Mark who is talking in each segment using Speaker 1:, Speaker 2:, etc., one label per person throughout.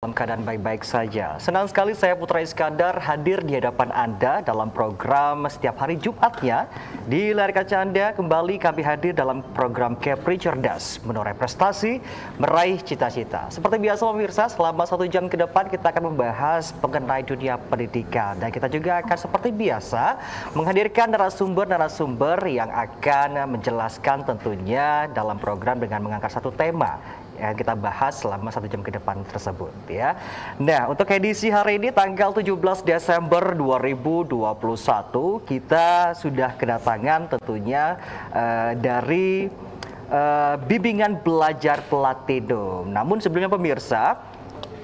Speaker 1: Dalam keadaan baik-baik saja. Senang sekali saya Putra Iskandar hadir di hadapan Anda dalam program setiap hari Jumatnya. Di layar kaca Anda kembali kami hadir dalam program Kepri Cerdas, menoreh prestasi, meraih cita-cita. Seperti biasa pemirsa, selama 1 jam ke depan kita akan membahas mengenai dunia pendidikan. Dan kita juga akan seperti biasa menghadirkan narasumber-narasumber yang akan menjelaskan tentunya dalam program dengan mengangkat satu tema yang kita bahas selama 1 jam ke depan tersebut ya. Nah, untuk edisi hari ini tanggal 17 Desember 2021 kita sudah kedatangan tentunya dari bimbingan belajar Platinum. Namun sebelumnya pemirsa,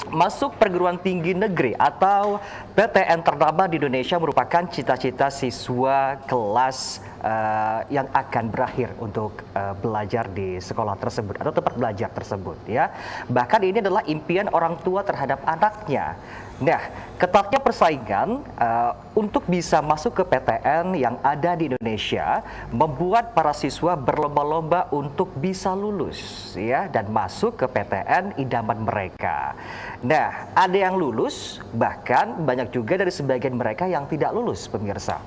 Speaker 1: masuk perguruan tinggi negeri atau PTN ternama di Indonesia merupakan cita-cita siswa kelas yang akan berakhir untuk belajar di sekolah tersebut atau tempat belajar tersebut ya. Bahkan ini adalah impian orang tua terhadap anaknya. Nah, ketatnya persaingan untuk bisa masuk ke PTN yang ada di Indonesia membuat para siswa berlomba-lomba untuk bisa lulus ya dan masuk ke PTN idaman mereka. Nah, ada yang lulus, bahkan banyak juga dari sebagian mereka yang tidak lulus, pemirsa.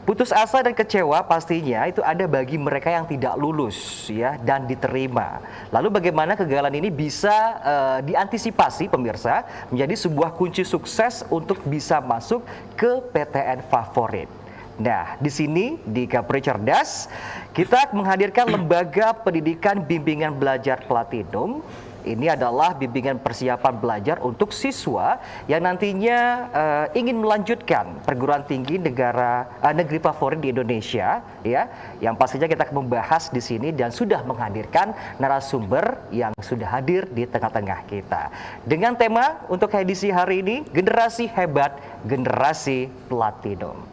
Speaker 1: Putus asa dan kecewa pastinya itu ada bagi mereka yang tidak lulus ya dan diterima. Lalu bagaimana kegagalan ini bisa diantisipasi pemirsa menjadi sebuah kunci sukses untuk bisa masuk ke PTN favorit. Nah, di sini di Kepri Cerdas kita menghadirkan lembaga pendidikan bimbingan belajar Platinum. Ini adalah bimbingan persiapan belajar untuk siswa yang nantinya ingin melanjutkan perguruan tinggi negeri favorit di Indonesia, ya. Yang pastinya kita akan membahas di sini dan sudah menghadirkan narasumber yang sudah hadir di tengah-tengah kita. Dengan tema untuk edisi hari ini, generasi hebat, generasi Platinum.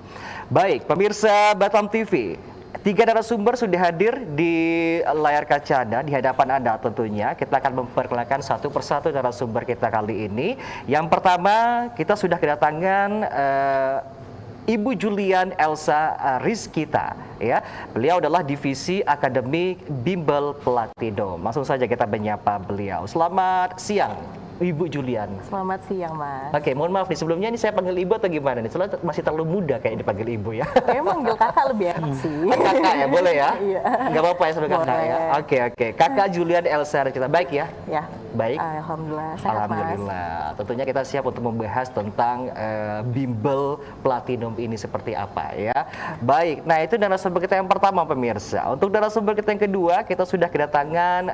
Speaker 1: Baik, pemirsa Batam TV. 3 narasumber sudah hadir di layar kaca Anda, di hadapan Anda tentunya. Kita akan memperkenalkan satu persatu narasumber kita kali ini. Yang pertama, kita sudah kedatangan Ibu Julian Elsa Rizkita. Ya, beliau adalah divisi akademik Bimbel Platinum. Langsung saja kita menyapa beliau. Selamat siang, Ibu Julian.
Speaker 2: Selamat siang, Mas.
Speaker 1: Oke, mohon maaf nih sebelumnya ini saya panggil ibu atau gimana nih? Soalnya masih terlalu muda kayak dipanggil ibu ya.
Speaker 2: Emang manggil kakak lebih enak sih.
Speaker 1: Kakak ya, boleh ya?
Speaker 2: Iya.
Speaker 1: Nggak apa-apa ya sebelum kakak ya. Oke. Kakak Julian Elsa Rizkita, baik ya?
Speaker 2: Ya.
Speaker 1: Baik.
Speaker 2: Alhamdulillah, sehat,
Speaker 1: Alhamdulillah.
Speaker 2: Mas.
Speaker 1: Tentunya kita siap untuk membahas tentang Bimbel Platinum ini seperti apa ya. Baik, nah itu narasumber kita yang pertama pemirsa. Untuk narasumber kita yang kedua, kita sudah kedatangan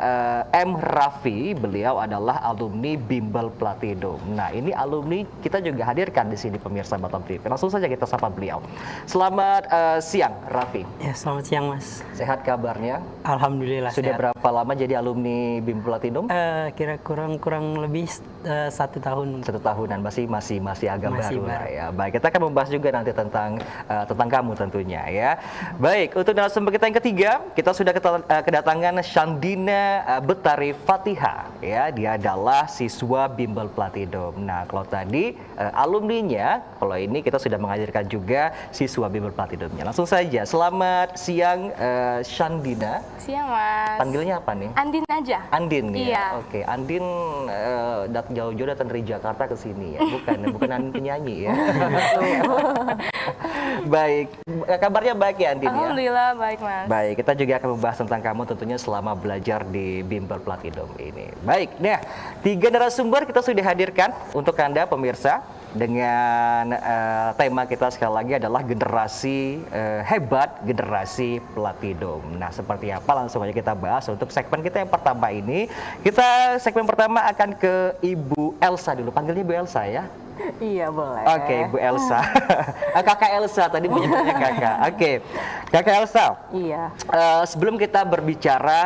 Speaker 1: M. Raffi. Beliau adalah alumni Bimbel Platinum. Nah ini alumni kita juga hadirkan di sini pemirsa Batam TV. Langsung saja kita sapa beliau. Selamat siang Raffi.
Speaker 3: Ya, selamat siang Mas.
Speaker 1: Sehat kabarnya?
Speaker 3: Alhamdulillah
Speaker 1: Sudah
Speaker 3: sehat.
Speaker 1: berapa lama jadi alumni Bimbel Platinum?
Speaker 3: Kira kurang lebih 1 tahun.
Speaker 1: 1 tahunan, masih agak
Speaker 3: Masih
Speaker 1: baru lah
Speaker 3: baru.
Speaker 1: ya. Baik, kita akan membahas juga nanti tentang kamu tentunya ya. Baik, untuk narasumber kita yang ketiga, kita sudah kedatangan Shandina Betari Fatiha ya. Dia adalah siswa Bimbel Platinum. Nah, kalau tadi alumninya, kalau ini kita sudah menghadirkan juga siswa Bimbel Platinumnya. Langsung saja, selamat siang Shandina.
Speaker 4: Siang, Mas.
Speaker 1: Panggilnya apa nih?
Speaker 4: Andin aja.
Speaker 1: Andin ya.
Speaker 4: Iya.
Speaker 1: Oke, Andin jauh-jauh datang dari Jakarta ke sini ya. Bukan Andin penyanyi ya. Baik. Kabarnya baik ya Andin ya?
Speaker 4: Alhamdulillah baik, Mas.
Speaker 1: Baik, kita juga akan membahas tentang kamu tentunya selama belajar di Bimbel Platinum ini. Baik, nah 3 narasumber kita sudah hadirkan untuk Anda pemirsa dengan tema kita sekali lagi adalah generasi hebat, generasi Platinum. Nah, seperti apa langsung aja kita bahas untuk segmen kita yang pertama ini. Segmen pertama akan ke Ibu Elsa dulu. Panggilnya Ibu Elsa ya.
Speaker 2: Iya, boleh.
Speaker 1: Oke, Bu Elsa. Kakak Elsa tadi menyebutnya kakak. Oke, Kakak Elsa.
Speaker 2: Iya.
Speaker 1: Sebelum kita berbicara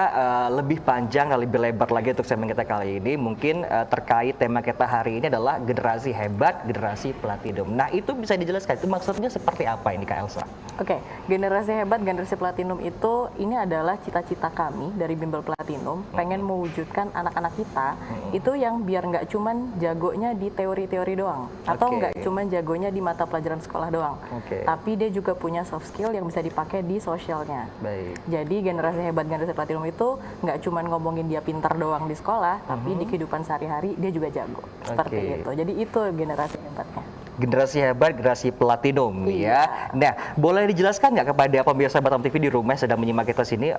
Speaker 1: lebih panjang dan lebih lebar lagi untuk segmen kita kali ini, mungkin terkait tema kita hari ini adalah generasi hebat, generasi Platinum. Nah, itu bisa dijelaskan itu maksudnya seperti apa ini Kak Elsa?
Speaker 2: Oke, generasi hebat, generasi Platinum itu ini adalah cita-cita kami dari Bimbel Platinum, pengen mewujudkan anak-anak kita itu yang biar nggak cuman jagonya di teori-teori doang. doang, atau
Speaker 1: Oke.
Speaker 2: nggak cuma jagonya di mata pelajaran sekolah doang,
Speaker 1: Oke.
Speaker 2: tapi dia juga punya soft skill yang bisa dipakai di sosialnya.
Speaker 1: Baik.
Speaker 2: Jadi generasi hebat, generasi platinum itu nggak cuma ngomongin dia pintar doang di sekolah, tapi di kehidupan sehari-hari dia juga jago. Seperti
Speaker 1: Oke.
Speaker 2: itu. Jadi itu generasi hebatnya.
Speaker 1: Generasi hebat, generasi platinum ya. Nah, boleh dijelaskan nggak kepada pemirsa Batam TV di rumah yang sedang menyimak kita sini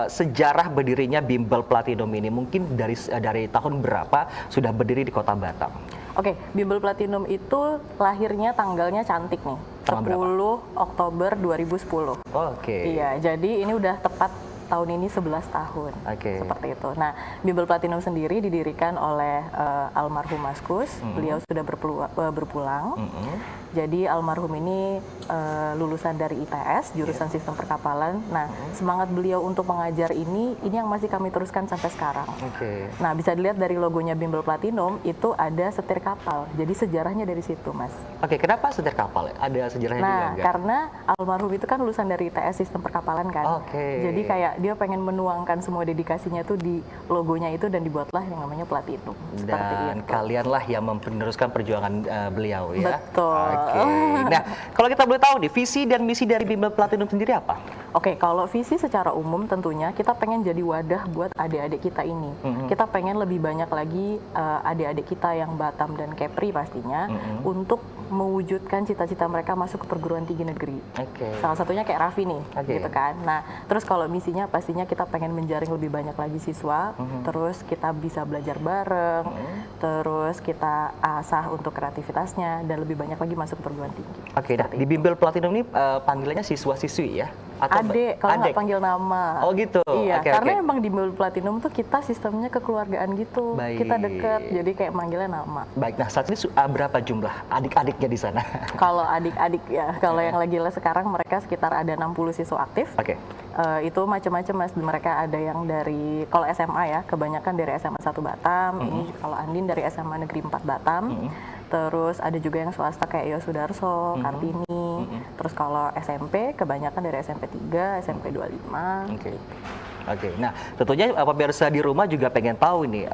Speaker 1: sejarah berdirinya Bimbel Platinum ini? Mungkin dari tahun berapa sudah berdiri di Kota Batam?
Speaker 2: Oke, Bimbel Platinum itu lahirnya tanggalnya cantik nih.
Speaker 1: Tanggal berapa?
Speaker 2: 10 Oktober 2010.
Speaker 1: Oke.
Speaker 2: Iya, jadi ini udah tepat tahun ini 11 tahun.
Speaker 1: Oke.
Speaker 2: Seperti itu. Nah, Bimbel Platinum sendiri didirikan oleh almarhum Maskus. Beliau sudah berpulang. Jadi almarhum ini lulusan dari ITS, jurusan Sistem Perkapalan. Nah, semangat beliau untuk mengajar ini yang masih kami teruskan sampai sekarang.
Speaker 1: Oke.
Speaker 2: Nah, bisa dilihat dari logonya Bimbel Platinum itu ada setir kapal. Jadi sejarahnya dari situ, Mas.
Speaker 1: Oke, kenapa setir kapal? Ada sejarahnya juga
Speaker 2: Nah,
Speaker 1: nggak?
Speaker 2: karena almarhum itu kan lulusan dari ITS Sistem Perkapalan kan.
Speaker 1: Oke.
Speaker 2: Jadi kayak dia pengen menuangkan semua dedikasinya tuh di logonya itu dan dibuatlah yang namanya Platinum. Seperti
Speaker 1: Dan
Speaker 2: itu.
Speaker 1: kalianlah yang meneruskan perjuangan beliau ya.
Speaker 2: Betul.
Speaker 1: Oke. Nah, kalau kita boleh tahu nih, visi dan misi dari Bimbel Platinum sendiri apa?
Speaker 2: Oke, kalau visi secara umum tentunya kita pengen jadi wadah buat adik-adik kita ini. Kita pengen lebih banyak lagi adik-adik kita yang Batam dan Kepri pastinya untuk mewujudkan cita-cita mereka masuk ke perguruan tinggi negeri.
Speaker 1: Oke.
Speaker 2: Salah satunya kayak Raffi nih,
Speaker 1: Oke.
Speaker 2: gitu kan. Nah, terus kalau misinya pastinya kita pengen menjaring lebih banyak lagi siswa, terus kita bisa belajar bareng, terus kita asah untuk kreativitasnya dan lebih banyak lagi masuk ke perguruan tinggi.
Speaker 1: Oke, nah di Bimbel Platinum ini panggilannya siswa-siswi ya? Atau
Speaker 2: Adek, kalau nggak
Speaker 1: adek?
Speaker 2: panggil nama.
Speaker 1: Oh gitu.
Speaker 2: Iya,
Speaker 1: Oke,
Speaker 2: karena
Speaker 1: oke.
Speaker 2: emang di Bimbel Platinum tuh kita sistemnya kekeluargaan gitu.
Speaker 1: Baik.
Speaker 2: Kita deket, jadi kayak manggilnya nama.
Speaker 1: Baik, nah saat ini berapa jumlah adik-adiknya di sana?
Speaker 2: Kalau adik-adik ya, kalau yang lagi les sekarang mereka sekitar ada 60 siswa aktif.
Speaker 1: Oke.
Speaker 2: Itu macam-macam Mas, mereka ada yang dari kalau SMA ya, kebanyakan dari SMA 1 Batam, ini kalau Andin dari SMA Negeri 4 Batam. Terus ada juga yang swasta kayak Yosudarso, Kartini. Terus kalau SMP kebanyakan dari SMP 3, SMP 25.
Speaker 1: Oke. Oke, nah tentunya pemirsa di rumah juga pengen tahu ini.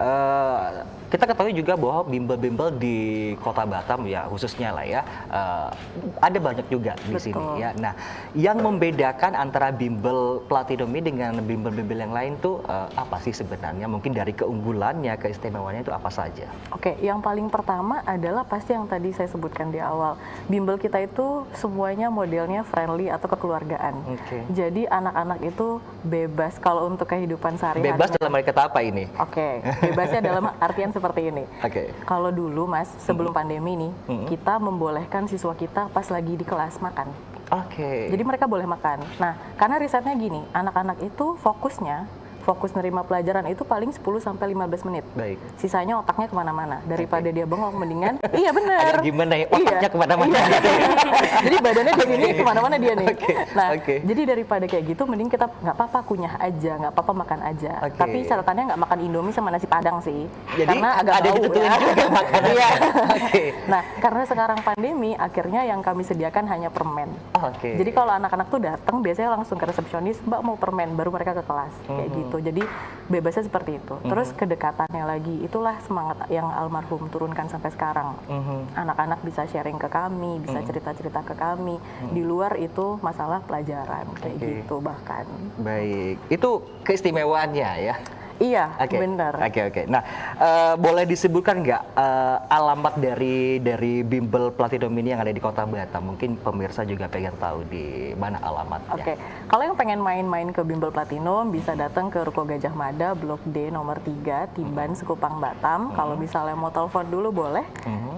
Speaker 1: Kita ketahui juga bahwa bimbel-bimbel di Kota Batam ya khususnya lah ya ada banyak juga di
Speaker 2: Betul.
Speaker 1: sini ya. Nah, yang membedakan antara bimbel Platinum ini dengan bimbel-bimbel yang lain tuh apa sih sebenarnya? Mungkin dari keunggulannya, keistimewaannya itu apa saja?
Speaker 2: Oke, yang paling pertama adalah pasti yang tadi saya sebutkan di awal. Bimbel kita itu semuanya modelnya friendly atau kekeluargaan.
Speaker 1: Oke.
Speaker 2: Jadi anak-anak itu bebas kalau untuk kehidupan sehari-hari.
Speaker 1: Bebas dalam arti kata apa ini?
Speaker 2: Oke, bebasnya dalam artian seperti ini.
Speaker 1: Oke.
Speaker 2: Kalau dulu Mas, sebelum pandemi nih, kita membolehkan siswa kita pas lagi di kelas makan.
Speaker 1: Oke.
Speaker 2: Jadi mereka boleh makan. Nah, karena risetnya gini, anak-anak itu fokus nerima pelajaran itu paling 10 sampai 15 menit.
Speaker 1: Baik.
Speaker 2: Sisanya otaknya kemana-mana. Daripada dia bengong, mendingan, iya bener.
Speaker 1: Ada gimana ya? Otaknya
Speaker 2: Iya.
Speaker 1: kemana-mana
Speaker 2: Iya.
Speaker 1: gitu ya?
Speaker 2: Jadi badannya di sini, kemana-mana dia nih.
Speaker 1: Oke,
Speaker 2: Nah,
Speaker 1: oke.
Speaker 2: jadi daripada kayak gitu, mending kita nggak apa-apa kunyah aja, nggak apa-apa makan aja.
Speaker 1: Oke.
Speaker 2: Tapi catatannya nggak makan Indomie sama nasi Padang sih.
Speaker 1: Jadi
Speaker 2: karena agak
Speaker 1: ada
Speaker 2: bau
Speaker 1: ditentuin
Speaker 2: ya.
Speaker 1: juga makanannya.
Speaker 2: Iya.
Speaker 1: Oke.
Speaker 2: Nah, karena sekarang pandemi, akhirnya yang kami sediakan hanya permen.
Speaker 1: Oke.
Speaker 2: Jadi kalau anak-anak tuh datang biasanya langsung ke resepsionis, Mbak mau permen, baru mereka ke kelas kayak gitu. Jadi bebasnya seperti itu. Terus kedekatannya lagi, itulah semangat yang almarhum turunkan sampai sekarang. Anak-anak bisa sharing ke kami, bisa cerita-cerita ke kami. Di luar itu masalah pelajaran kayak
Speaker 1: Oke.
Speaker 2: gitu bahkan.
Speaker 1: Baik, itu keistimewaannya ya.
Speaker 2: Iya,
Speaker 1: Oke,
Speaker 2: benar.
Speaker 1: Oke. Nah, boleh disebutkan nggak alamat dari bimbel Platinum ini yang ada di Kota Batam? Mungkin pemirsa juga pengen tahu di mana alamatnya.
Speaker 2: Oke, kalau yang pengen main-main ke Bimbel Platinum bisa datang ke Ruko Gajah Mada Blok D nomor 3 Timban Sekupang Batam. Kalau misalnya mau telepon dulu boleh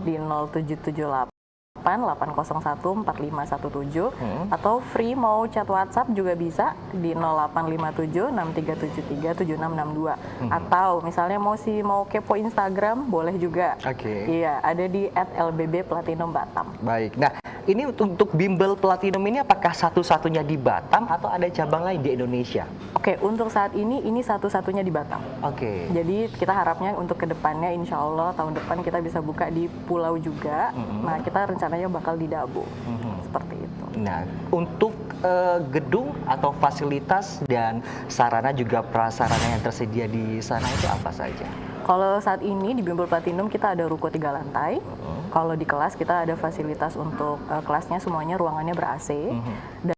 Speaker 2: di 0778 801 4517 atau free mau chat WhatsApp juga bisa di 0857 6373 7662 atau misalnya mau kepo Instagram boleh juga.
Speaker 1: Oke.
Speaker 2: Iya, ada di @lbb_platinum Batam.
Speaker 1: Baik. Nah, ini untuk bimbel Platinum ini apakah satu-satunya di Batam atau ada cabang lain di Indonesia?
Speaker 2: Oke, untuk saat ini satu-satunya di Batam.
Speaker 1: Oke.
Speaker 2: Jadi kita harapnya untuk kedepannya insya Allah tahun depan kita bisa buka di pulau juga. Nah kita rencananya bakal di Dabu. Seperti itu.
Speaker 1: Nah, untuk gedung atau fasilitas dan sarana juga prasarana yang tersedia di sana itu apa saja?
Speaker 2: Kalau saat ini di Bimbel Platinum kita ada ruko 3 lantai. Kalau di kelas kita ada fasilitas untuk kelasnya semuanya ruangannya ber-AC. Dan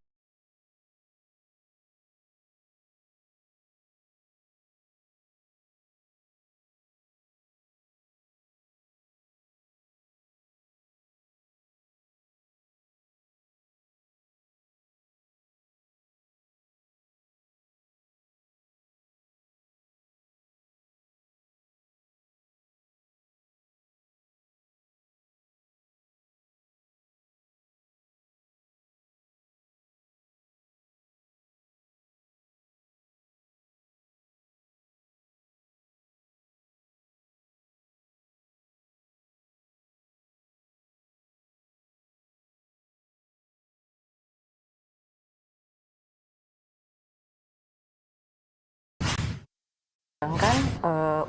Speaker 2: sedangkan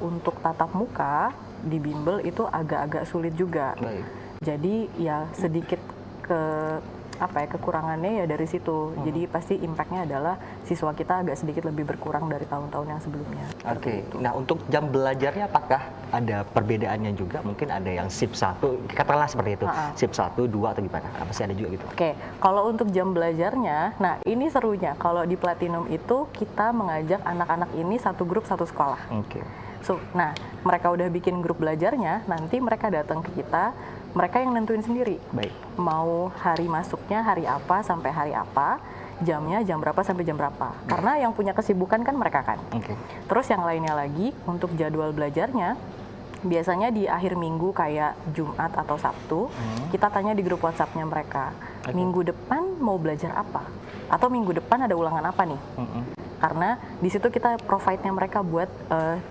Speaker 2: untuk tatap muka di bimbel itu agak-agak sulit juga.
Speaker 1: Baik.
Speaker 2: Jadi ya sedikit kekurangannya ya dari situ. Jadi pasti impactnya adalah siswa kita agak sedikit lebih berkurang dari tahun-tahun yang sebelumnya.
Speaker 1: Oke. Nah, untuk jam belajarnya apakah ada perbedaannya juga? Mungkin ada yang shift 1, katakanlah seperti itu. Shift 1, 2 atau gimana? Apa sih ada juga gitu?
Speaker 2: Oke, kalau untuk jam belajarnya, nah ini serunya. Kalau di Platinum itu kita mengajak anak-anak ini satu grup satu sekolah.
Speaker 1: Oke.
Speaker 2: Nah, mereka udah bikin grup belajarnya, nanti mereka datang ke kita, mereka yang nentuin sendiri.
Speaker 1: Baik.
Speaker 2: Mau hari masuknya hari apa sampai hari apa, jamnya jam berapa sampai jam berapa. Karena yang punya kesibukan kan mereka kan.
Speaker 1: Oke.
Speaker 2: Terus yang lainnya lagi, untuk jadwal belajarnya, biasanya di akhir minggu kayak Jumat atau Sabtu, kita tanya di grup WhatsApp-nya mereka, minggu depan mau belajar apa? Atau minggu depan ada ulangan apa nih? Karena di situ kita provide-nya mereka buat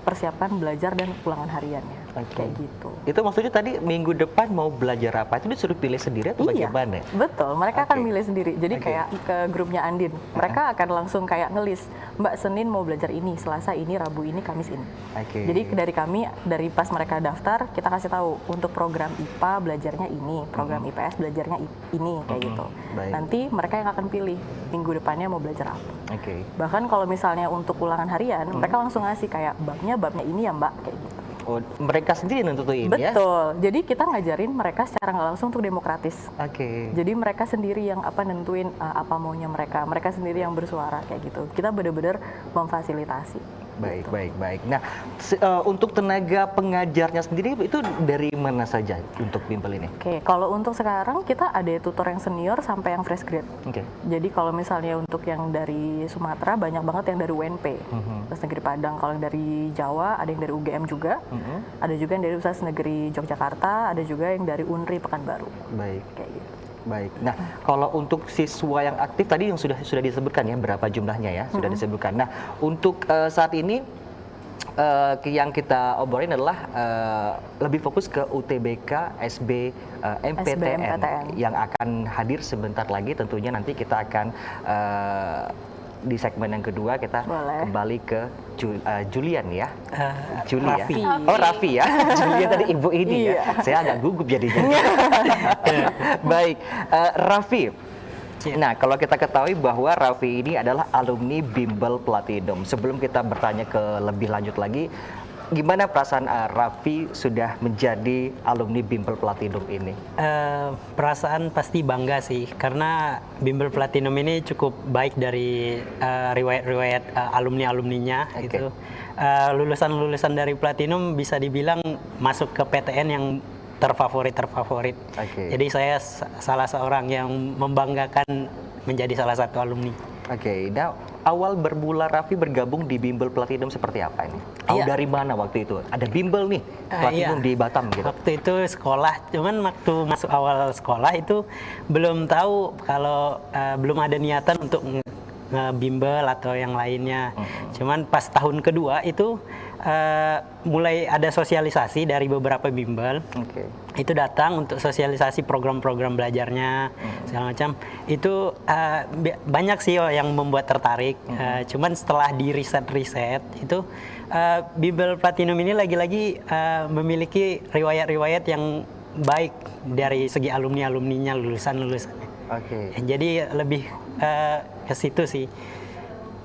Speaker 2: persiapan belajar dan ulangan hariannya. Kayak gitu.
Speaker 1: Itu maksudnya tadi minggu depan mau belajar apa? Itu disuruh pilih sendiri atau
Speaker 2: Iya,
Speaker 1: bagaimana?
Speaker 2: betul. Mereka akan
Speaker 1: Oke.
Speaker 2: milih sendiri. Jadi
Speaker 1: Oke.
Speaker 2: kayak ke grupnya Andin, mereka akan langsung kayak ngelis, Mbak Senin mau belajar ini, Selasa ini, Rabu ini, Kamis ini.
Speaker 1: Oke.
Speaker 2: Jadi dari kami, dari pas mereka daftar, kita kasih tahu untuk program IPA belajarnya ini, program IPS belajarnya ini, kayak gitu.
Speaker 1: Baik.
Speaker 2: Nanti mereka yang akan pilih minggu depannya mau belajar apa.
Speaker 1: Oke.
Speaker 2: Bahkan kalau misalnya untuk ulangan harian, mereka langsung ngasih kayak babnya ini ya Mbak, kayak gitu.
Speaker 1: Oh, mereka sendiri nentuin ya?
Speaker 2: Betul. Jadi kita ngajarin mereka secara nggak langsung untuk demokratis.
Speaker 1: Oke.
Speaker 2: Jadi mereka sendiri yang nentuin apa maunya mereka. Mereka sendiri yang bersuara kayak gitu. Kita benar-benar memfasilitasi.
Speaker 1: Baik, baik, baik. Nah, untuk tenaga pengajarnya sendiri itu dari mana saja untuk bimbel ini?
Speaker 2: Oke, kalau untuk sekarang kita ada tutor yang senior sampai yang fresh grade.
Speaker 1: Oke.
Speaker 2: Jadi kalau misalnya untuk yang dari Sumatera banyak banget yang dari UNP, Universitas Negeri Padang. Kalau yang dari Jawa ada yang dari UGM juga, ada juga yang dari Universitas Negeri Yogyakarta, ada juga yang dari UNRI Pekanbaru.
Speaker 1: Baik.
Speaker 2: Kayak gitu.
Speaker 1: Baik. Nah, kalau untuk siswa yang aktif tadi yang sudah disebutkan ya berapa jumlahnya ya sudah disebutkan. Nah, untuk saat ini yang kita obrolin adalah lebih fokus ke UTBK, SB, MPTN yang akan hadir sebentar lagi. Tentunya nanti kita akan di segmen yang kedua kita kembali ke Julian ya.
Speaker 3: Raffi.
Speaker 1: Ya. Oh, Raffi ya. Julian tadi ibu ini ya. Saya agak gugup jadinya. Baik, Raffi. Nah, kalau kita ketahui bahwa Raffi ini adalah alumni Bimbel Platinum. Sebelum kita bertanya ke lebih lanjut lagi, gimana perasaan Raffi sudah menjadi alumni Bimbel Platinum ini?
Speaker 3: Perasaan pasti bangga sih, karena Bimbel Platinum ini cukup baik dari riwayat-riwayat alumni-alumninya. Gitu. Lulusan-lulusan dari Platinum bisa dibilang masuk ke PTN yang terfavorit. Jadi saya salah seorang yang membanggakan menjadi salah satu alumni.
Speaker 1: Oke, nah awal bermula Raffi bergabung di Bimbel Platinum seperti apa ini? Tahu dari mana waktu itu? Ada Bimbel nih, Platinum di Batam gitu.
Speaker 3: Waktu itu sekolah, cuman waktu masuk awal sekolah itu belum tahu kalau belum ada niatan untuk nge-bimbel atau yang lainnya. Cuman pas tahun kedua itu mulai ada sosialisasi dari beberapa bimbel. Itu datang untuk sosialisasi program-program belajarnya segala macam. Itu banyak sih yang membuat tertarik. Cuman setelah di riset itu Bimbel Platinum ini lagi-lagi memiliki riwayat-riwayat yang baik dari segi alumni-alumninya, lulusan-lulusannya. Jadi lebih ke situ sih.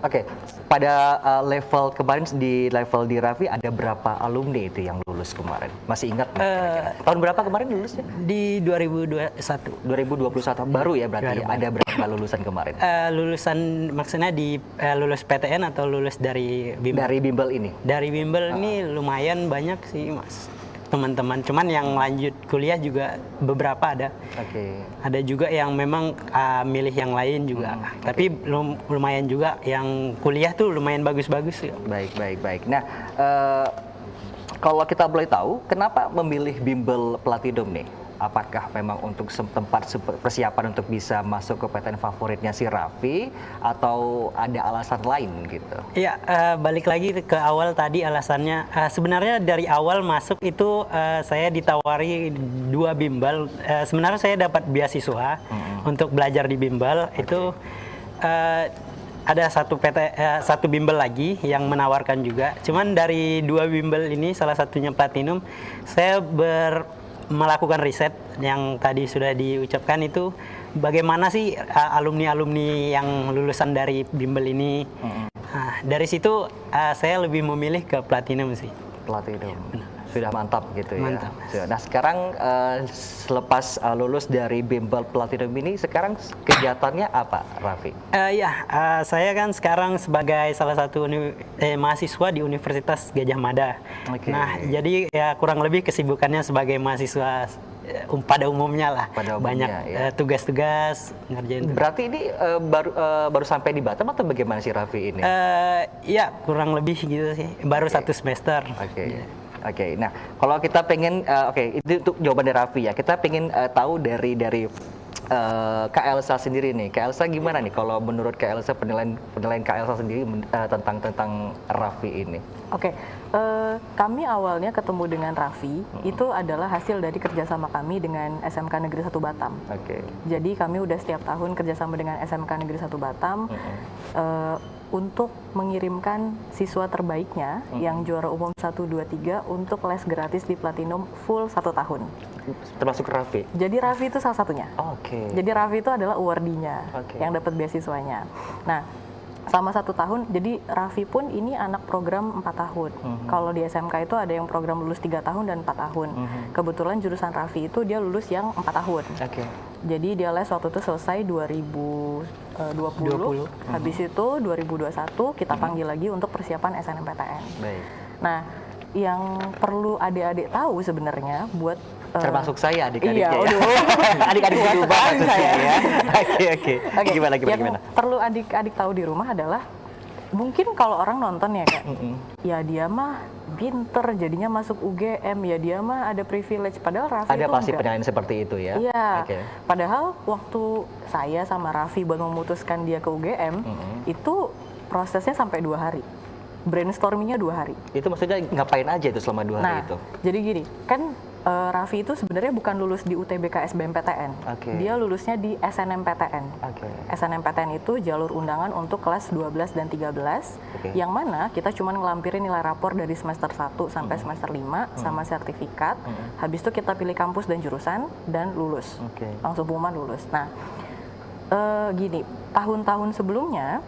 Speaker 1: Oke, pada level kemarin di Raffi ada berapa alumni itu yang lulus kemarin? Masih ingat nggak kira-kira? Tahun berapa kemarin lulusnya?
Speaker 3: Di 2021.
Speaker 1: 2021 baru ya berarti.
Speaker 3: Baru.
Speaker 1: Ada berapa lulusan kemarin?
Speaker 3: Lulusan maksudnya di lulus PTN atau lulus dari bimbel?
Speaker 1: Dari bimbel ini.
Speaker 3: Dari bimbel ini lumayan banyak sih mas teman-teman. Cuman yang lanjut kuliah juga beberapa ada.
Speaker 1: Oke.
Speaker 3: Ada juga yang memang milih yang lain juga. Tapi lumayan juga yang kuliah tuh lumayan bagus-bagus ya.
Speaker 1: Baik. Nah, kalau kita boleh tahu, kenapa memilih bimbel Platinum nih? Apakah memang untuk tempat persiapan untuk bisa masuk ke PTN favoritnya si Raffi, atau ada alasan lain gitu?
Speaker 3: Iya, balik lagi ke awal tadi alasannya. Sebenarnya dari awal masuk itu saya ditawari 2 bimbel. Sebenarnya saya dapat beasiswa untuk belajar di bimbel. Itu ada satu bimbel lagi yang menawarkan juga. Cuman dari 2 bimbel ini, salah satunya Platinum, saya melakukan riset yang tadi sudah diucapkan itu bagaimana sih alumni-alumni yang lulusan dari bimbel ini. Nah, dari situ saya lebih memilih ke Platinum sih.
Speaker 1: Platinum. Sudah mantap gitu ya.
Speaker 3: Mantap.
Speaker 1: Nah sekarang selepas lulus dari bimbel Platinum ini, sekarang kegiatannya apa, Raffi?
Speaker 3: Saya kan sekarang sebagai salah satu mahasiswa di Universitas Gadjah Mada.
Speaker 1: Oke.
Speaker 3: Nah, jadi ya kurang lebih kesibukannya sebagai mahasiswa pada umumnya lah.
Speaker 1: Pada umumnya,
Speaker 3: banyak
Speaker 1: ya.
Speaker 3: Tugas-tugas ngerjain.
Speaker 1: Berarti ini baru sampai di Batam atau bagaimana sih Raffi ini?
Speaker 3: Ya kurang lebih gitu sih. Baru 1 semester.
Speaker 1: Oke. Oke, nah kalau kita pengen, itu untuk jawaban dari Raffi ya. Kita pengen tahu dari Kak Elsa sendiri nih. Kak Elsa gimana nih kalau menurut Kak Elsa, penilaian Kak Elsa sendiri tentang Raffi ini?
Speaker 2: Oke, kami awalnya ketemu dengan Raffi itu adalah hasil dari kerjasama kami dengan SMK Negeri 1 Batam.
Speaker 1: Oke.
Speaker 2: Jadi kami udah setiap tahun kerjasama dengan SMK Negeri 1 Batam untuk mengirimkan siswa terbaiknya yang juara umum 1, 2, 3 untuk les gratis di Platinum full 1 tahun.
Speaker 1: Termasuk Raffi?
Speaker 2: Jadi Raffi itu salah satunya.
Speaker 1: Oke.
Speaker 2: Jadi Raffi itu adalah awardee-nya yang dapat beasiswanya. Nah, selama 1 tahun, jadi Raffi pun ini anak program 4 tahun. Kalau di SMK itu ada yang program lulus 3 tahun dan 4 tahun. Kebetulan jurusan Raffi itu dia lulus yang 4 tahun.
Speaker 1: Oke.
Speaker 2: Jadi dia les waktu itu selesai 2020. Habis itu 2021 kita panggil lagi untuk persiapan SNMPTN.
Speaker 1: Baik.
Speaker 2: Nah, yang perlu adik-adik tahu sebenarnya buat
Speaker 1: Termasuk saya adik-adiknya
Speaker 2: iya,
Speaker 1: ya. Adik-adik di rumah maksudnya
Speaker 2: saya.
Speaker 1: ya. Oke. Gimana?
Speaker 2: Yang perlu adik-adik tahu di rumah adalah mungkin kalau orang nonton ya Kak, ya dia mah pinter jadinya masuk UGM, ya dia mah ada privilege, padahal Raffi
Speaker 1: ada
Speaker 2: itu
Speaker 1: pasti
Speaker 2: enggak.
Speaker 1: penilaian seperti itu ya.
Speaker 2: Iya,
Speaker 1: Oke.
Speaker 2: padahal waktu saya sama Raffi baru memutuskan dia ke UGM, itu prosesnya sampai 2 hari. Brainstormingnya 2 hari.
Speaker 1: Itu maksudnya ngapain aja itu selama 2 hari itu?
Speaker 2: Jadi gini, kan Raffi itu sebenarnya bukan lulus di UTBK SBMPTN. Dia lulusnya di SNMPTN. SNMPTN itu jalur undangan untuk kelas 12 dan 13, yang mana kita cuma ngelampirin nilai rapor dari semester 1 sampai semester 5 sama sertifikat. Habis itu kita pilih kampus dan jurusan dan lulus. Langsung pengumuman lulus. Nah, gini, tahun-tahun sebelumnya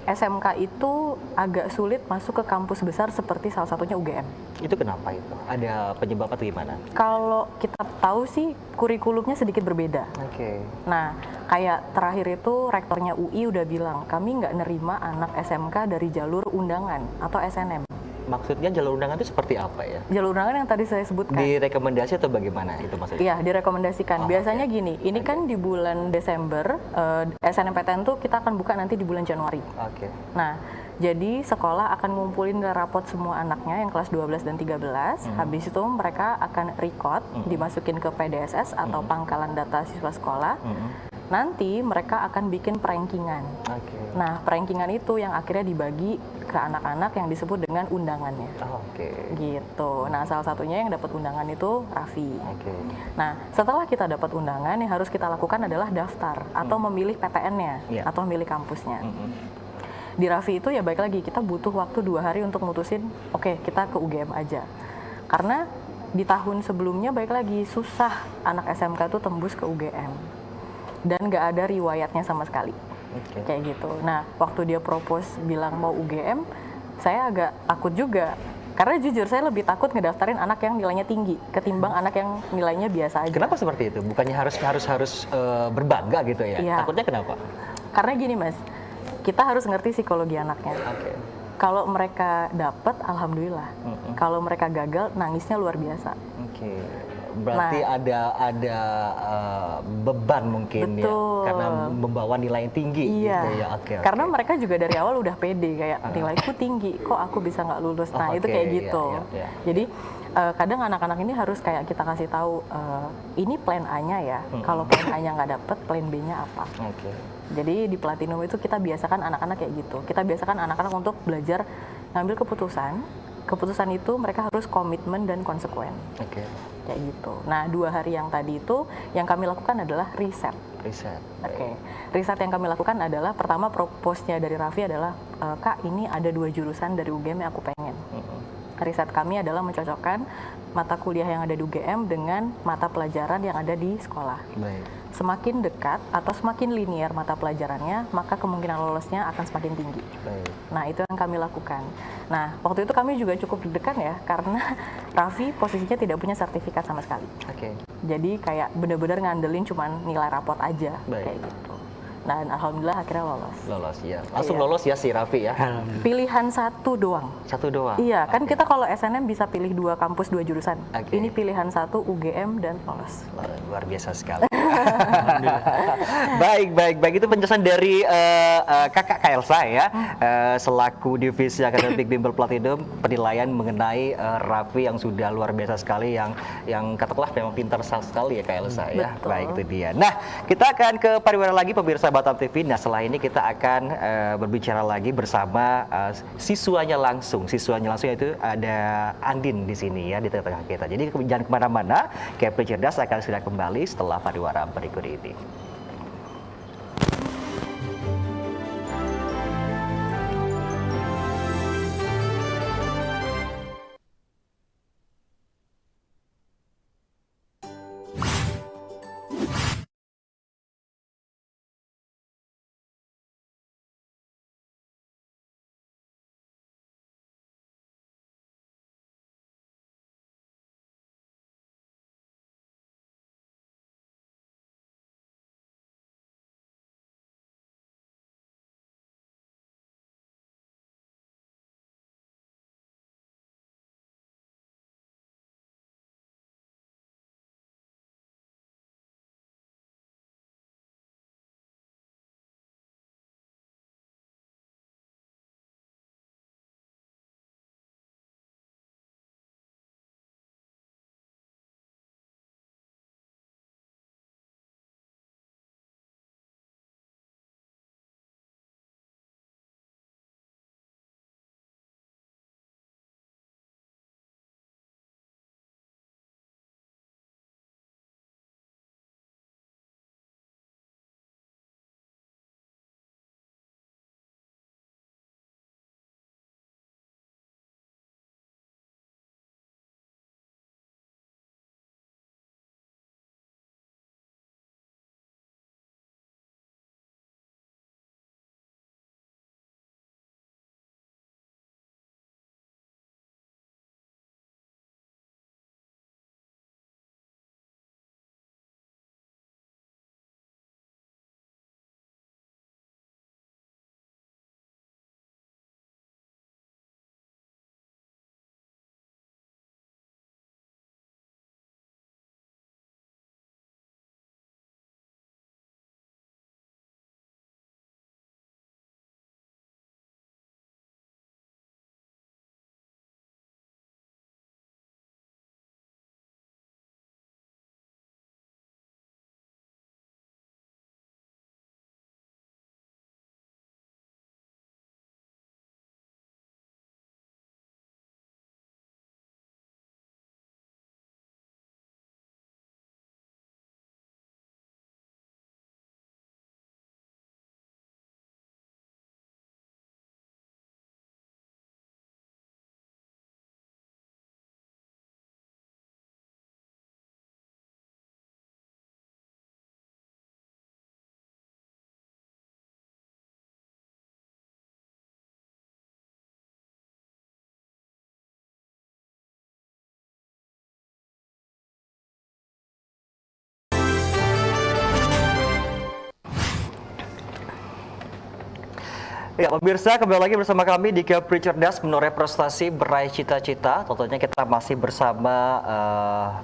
Speaker 2: SMK itu agak sulit masuk ke kampus besar seperti salah satunya UGM.
Speaker 1: Itu kenapa itu? Ada penyebab atau gimana?
Speaker 2: Kalau kita tahu sih kurikulumnya sedikit berbeda. Nah, kayak terakhir itu rektornya UI udah bilang, kami nggak nerima anak SMK dari jalur undangan atau SNM.
Speaker 1: Maksudnya jalur undangan itu seperti apa ya?
Speaker 2: Jalur undangan yang tadi saya sebutkan.
Speaker 1: Direkomendasi atau bagaimana itu maksudnya?
Speaker 2: Iya, direkomendasikan. Biasanya gini, ini kan di bulan Desember, SNMPTN tuh kita akan buka nanti di bulan Januari. Nah, jadi sekolah akan ngumpulin rapot semua anaknya yang kelas 12 dan 13. Habis itu mereka akan record, dimasukin ke PDSS atau pangkalan data siswa sekolah. Nanti mereka akan bikin perankingan. Nah, perankingan itu yang akhirnya dibagi ke anak-anak yang disebut dengan undangannya. Gitu. Nah, salah satunya yang dapat undangan itu Raffi. Nah, setelah kita dapat undangan, yang harus kita lakukan adalah daftar atau memilih PTN-nya atau memilih kampusnya. Di Raffi itu ya baik lagi, kita butuh waktu 2 hari untuk mutusin, oke, kita ke UGM aja. Karena di tahun sebelumnya baik lagi, susah anak SMK tuh tembus ke UGM. Dan nggak ada riwayatnya sama sekali.
Speaker 1: Oke.
Speaker 2: kayak gitu. Nah, waktu dia propose bilang mau UGM, saya agak takut juga. Karena jujur saya lebih takut ngedaftarin anak yang nilainya tinggi ketimbang anak yang nilainya biasa aja.
Speaker 1: Kenapa seperti itu? Bukannya harus berbangga gitu ya?
Speaker 2: Iya.
Speaker 1: Takutnya kenapa?
Speaker 2: Karena gini Mas, kita harus ngerti psikologi anaknya.
Speaker 1: Oke.
Speaker 2: Kalau mereka dapet, alhamdulillah. Kalau mereka gagal, nangisnya luar biasa.
Speaker 1: Oke. Berarti ada beban mungkin ya,
Speaker 2: Betul.
Speaker 1: karena membawa nilai yang tinggi.
Speaker 2: Iya.
Speaker 1: Gitu ya. Oke.
Speaker 2: Karena mereka juga dari awal udah pede kayak nilaiku tinggi, kok aku bisa nggak lulus. Nah, itu
Speaker 1: Oke,
Speaker 2: kayak
Speaker 1: iya,
Speaker 2: gitu.
Speaker 1: iya.
Speaker 2: Jadi kadang anak-anak ini harus kayak kita kasih tahu ini plan A-nya ya. Kalau plan A-nya nggak dapet, plan B-nya apa.
Speaker 1: Oke.
Speaker 2: Jadi di Platinum itu kita biasakan anak-anak kayak gitu. Kita biasakan anak-anak untuk belajar ngambil keputusan. Keputusan itu mereka harus komitmen dan konsekuen.
Speaker 1: Oke.
Speaker 2: Kayak gitu. Nah, 2 hari yang tadi itu yang kami lakukan adalah riset.
Speaker 1: Riset.
Speaker 2: Oke. Riset yang kami lakukan adalah pertama propose-nya dari Raffi adalah Kak, ini ada 2 jurusan dari UGM yang aku pengen. Riset kami adalah mencocokkan mata kuliah yang ada di UGM dengan mata pelajaran yang ada di sekolah.
Speaker 1: Baik.
Speaker 2: Semakin dekat atau semakin linear mata pelajarannya, maka kemungkinan lolosnya akan semakin tinggi.
Speaker 1: Baik.
Speaker 2: Nah, itu yang kami lakukan. Nah, waktu itu kami juga cukup deg-degan ya, karena Raffi posisinya tidak punya sertifikat sama sekali.
Speaker 1: Oke.
Speaker 2: Jadi kayak bener-bener ngandelin cuman nilai raport aja,
Speaker 1: Baik.
Speaker 2: kayak gitu. Dan alhamdulillah akhirnya lolos.
Speaker 1: Lolos ya. Langsung
Speaker 2: Iya.
Speaker 1: lolos ya si Raffi ya.
Speaker 3: Alhamdulillah.
Speaker 2: Pilihan 1 doang.
Speaker 1: Satu doang.
Speaker 2: Iya, kan
Speaker 1: Oke.
Speaker 2: kita kalau SNM bisa pilih 2 kampus 2 jurusan.
Speaker 1: Oke.
Speaker 2: Ini pilihan 1 UGM dan lolos.
Speaker 1: Luar biasa sekali. Baik. Itu penjelasan dari Kakak Kaelsa ya, selaku divisi akademik Bimbel Platinum, penilaian mengenai Raffi yang sudah luar biasa sekali, yang katakanlah memang pintar sekali ya Kaelsa ya.
Speaker 2: Betul.
Speaker 1: Baik, itu dia. Nah, kita akan ke pariwara lagi pemirsa Batam TV. Nah, setelah ini kita akan berbicara lagi bersama siswanya langsung. Siswanya langsung yaitu ada Andin di sini ya, di tengah-tengah kita. Jadi jangan kemana-mana, Kepri Cerdas akan segera kembali setelah pariwara berikut ini. Ya, pemirsa, kembali lagi bersama kami di Kepri Cerdas Menoreh Prestasi Meraih Cita-Cita. Tentunya kita masih bersama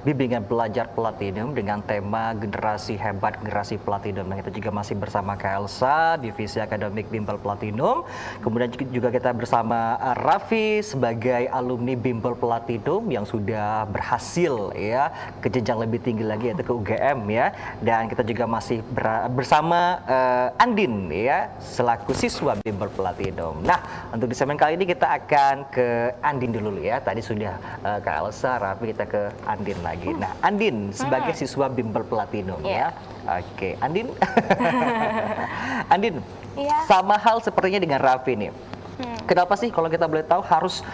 Speaker 1: bimbingan belajar Platinum dengan tema Generasi Hebat, Generasi Platinum. Dan kita juga masih bersama Kak Elsa, Divisi Akademik Bimbel Platinum. Kemudian juga kita bersama Raffi sebagai alumni Bimbel Platinum yang sudah berhasil ya ke jenjang lebih tinggi lagi, yaitu ke UGM ya. Dan kita juga masih bersama Andin ya, selaku siswa Bimbel Platinum. Nah, untuk di segmen kali ini kita akan ke Andin dulu ya. Tadi sudah Kak Elsa, Raffi, kita ke Andin lagi. Nah, Andin sebagai siswa Bimbel Platinum ya. Oke, Andin. Andin, sama hal sepertinya dengan Raffi nih. Kenapa sih kalau kita boleh tahu harus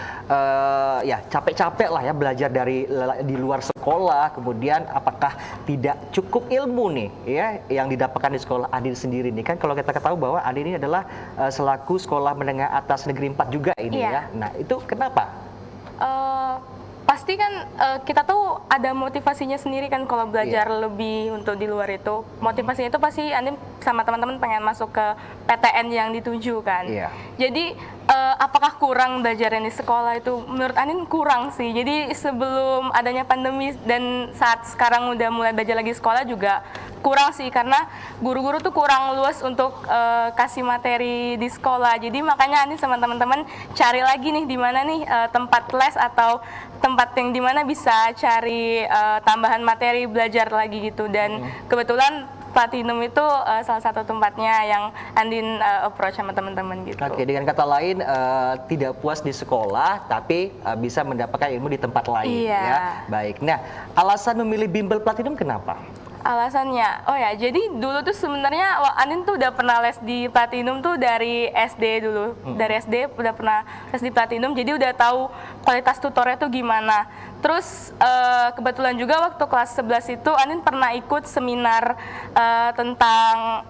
Speaker 1: ya capek-capek lah ya belajar di luar sekolah, kemudian apakah tidak cukup ilmu nih ya yang didapatkan di sekolah Andin sendiri nih? Kan kalau kita ketahui bahwa Andin ini adalah selaku sekolah menengah atas negeri 4 juga ini ya. Nah, itu kenapa?
Speaker 4: Pasti kan kita tuh ada motivasinya sendiri kan kalau belajar lebih untuk di luar itu. Motivasinya itu pasti Andin sama teman-teman pengen masuk ke PTN yang dituju kan. Jadi apakah kurang belajar di sekolah itu? Menurut Andin kurang sih. Jadi sebelum adanya pandemi dan saat sekarang udah mulai belajar lagi sekolah juga kurang sih, karena guru-guru tuh kurang luas untuk kasih materi di sekolah. Jadi makanya Andin sama teman-teman cari lagi nih di mana nih tempat les atau tempat yang dimana bisa cari tambahan materi belajar lagi gitu. Dan kebetulan Platinum itu salah satu tempatnya yang Andin approach sama teman-teman gitu.
Speaker 1: Oke, dengan kata lain tidak puas di sekolah tapi bisa mendapatkan ilmu di tempat lain ya. Baik. Nah, alasan memilih Bimbel Platinum kenapa?
Speaker 4: Alasannya, oh ya, jadi dulu tuh sebenarnya Andin tuh udah pernah les di Platinum tuh dari SD dulu. Dari SD udah pernah les di Platinum, jadi udah tahu kualitas tutornya tuh gimana. Terus kebetulan juga waktu kelas 11 itu Andin pernah ikut seminar tentang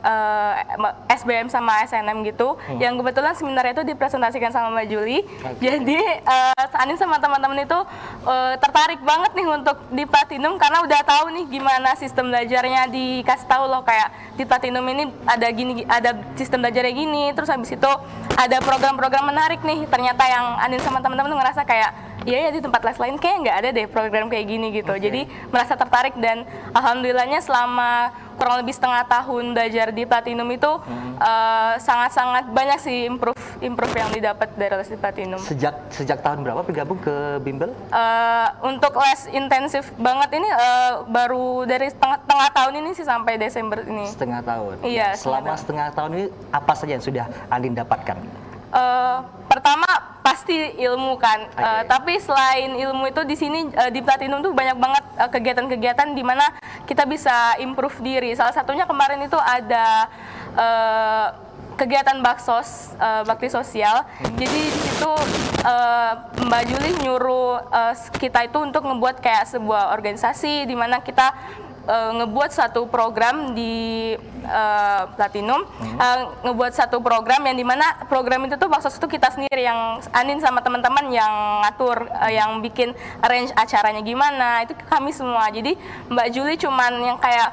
Speaker 4: SBM sama SNM gitu. Yang kebetulan seminarnya itu dipresentasikan sama Mbak Juli. Jadi Andin sama teman-teman itu tertarik banget nih untuk di Platinum karena udah tahu nih gimana sistem belajarnya, dikasih tahu loh kayak di Platinum ini ada gini, ada sistem belajarnya gini. Terus habis itu ada program-program menarik nih. Ternyata yang Andin sama teman-teman ngerasa kayak iya ya di tempat les lain kayak nggak ada deh program kayak gini gitu. Jadi merasa tertarik dan alhamdulillahnya selama kurang lebih setengah tahun belajar di Platinum itu sangat-sangat banyak sih improve yang didapat dari les di Platinum.
Speaker 1: Sejak tahun berapa bergabung ke Bimbel?
Speaker 4: Untuk les intensif banget ini baru dari tengah tahun ini sih sampai Desember ini.
Speaker 1: Setengah tahun.
Speaker 4: Iya.
Speaker 1: Selama setengah tahun ini apa saja yang sudah Andin dapatkan?
Speaker 4: Pertama pasti ilmu kan, tapi selain ilmu itu di sini di Platinum tuh banyak banget kegiatan-kegiatan di mana kita bisa improve diri. Salah satunya kemarin itu ada kegiatan baksos, bakti sosial. Jadi di situ Mbak Juli nyuruh kita itu untuk ngebuat kayak sebuah organisasi di mana kita ngebuat satu program di Platinum, ngebuat satu program yang dimana program itu tuh baksos itu kita sendiri yang Andin sama teman-teman yang ngatur, yang bikin arrange acaranya gimana, itu kami semua. Jadi Mbak Juli cuman yang kayak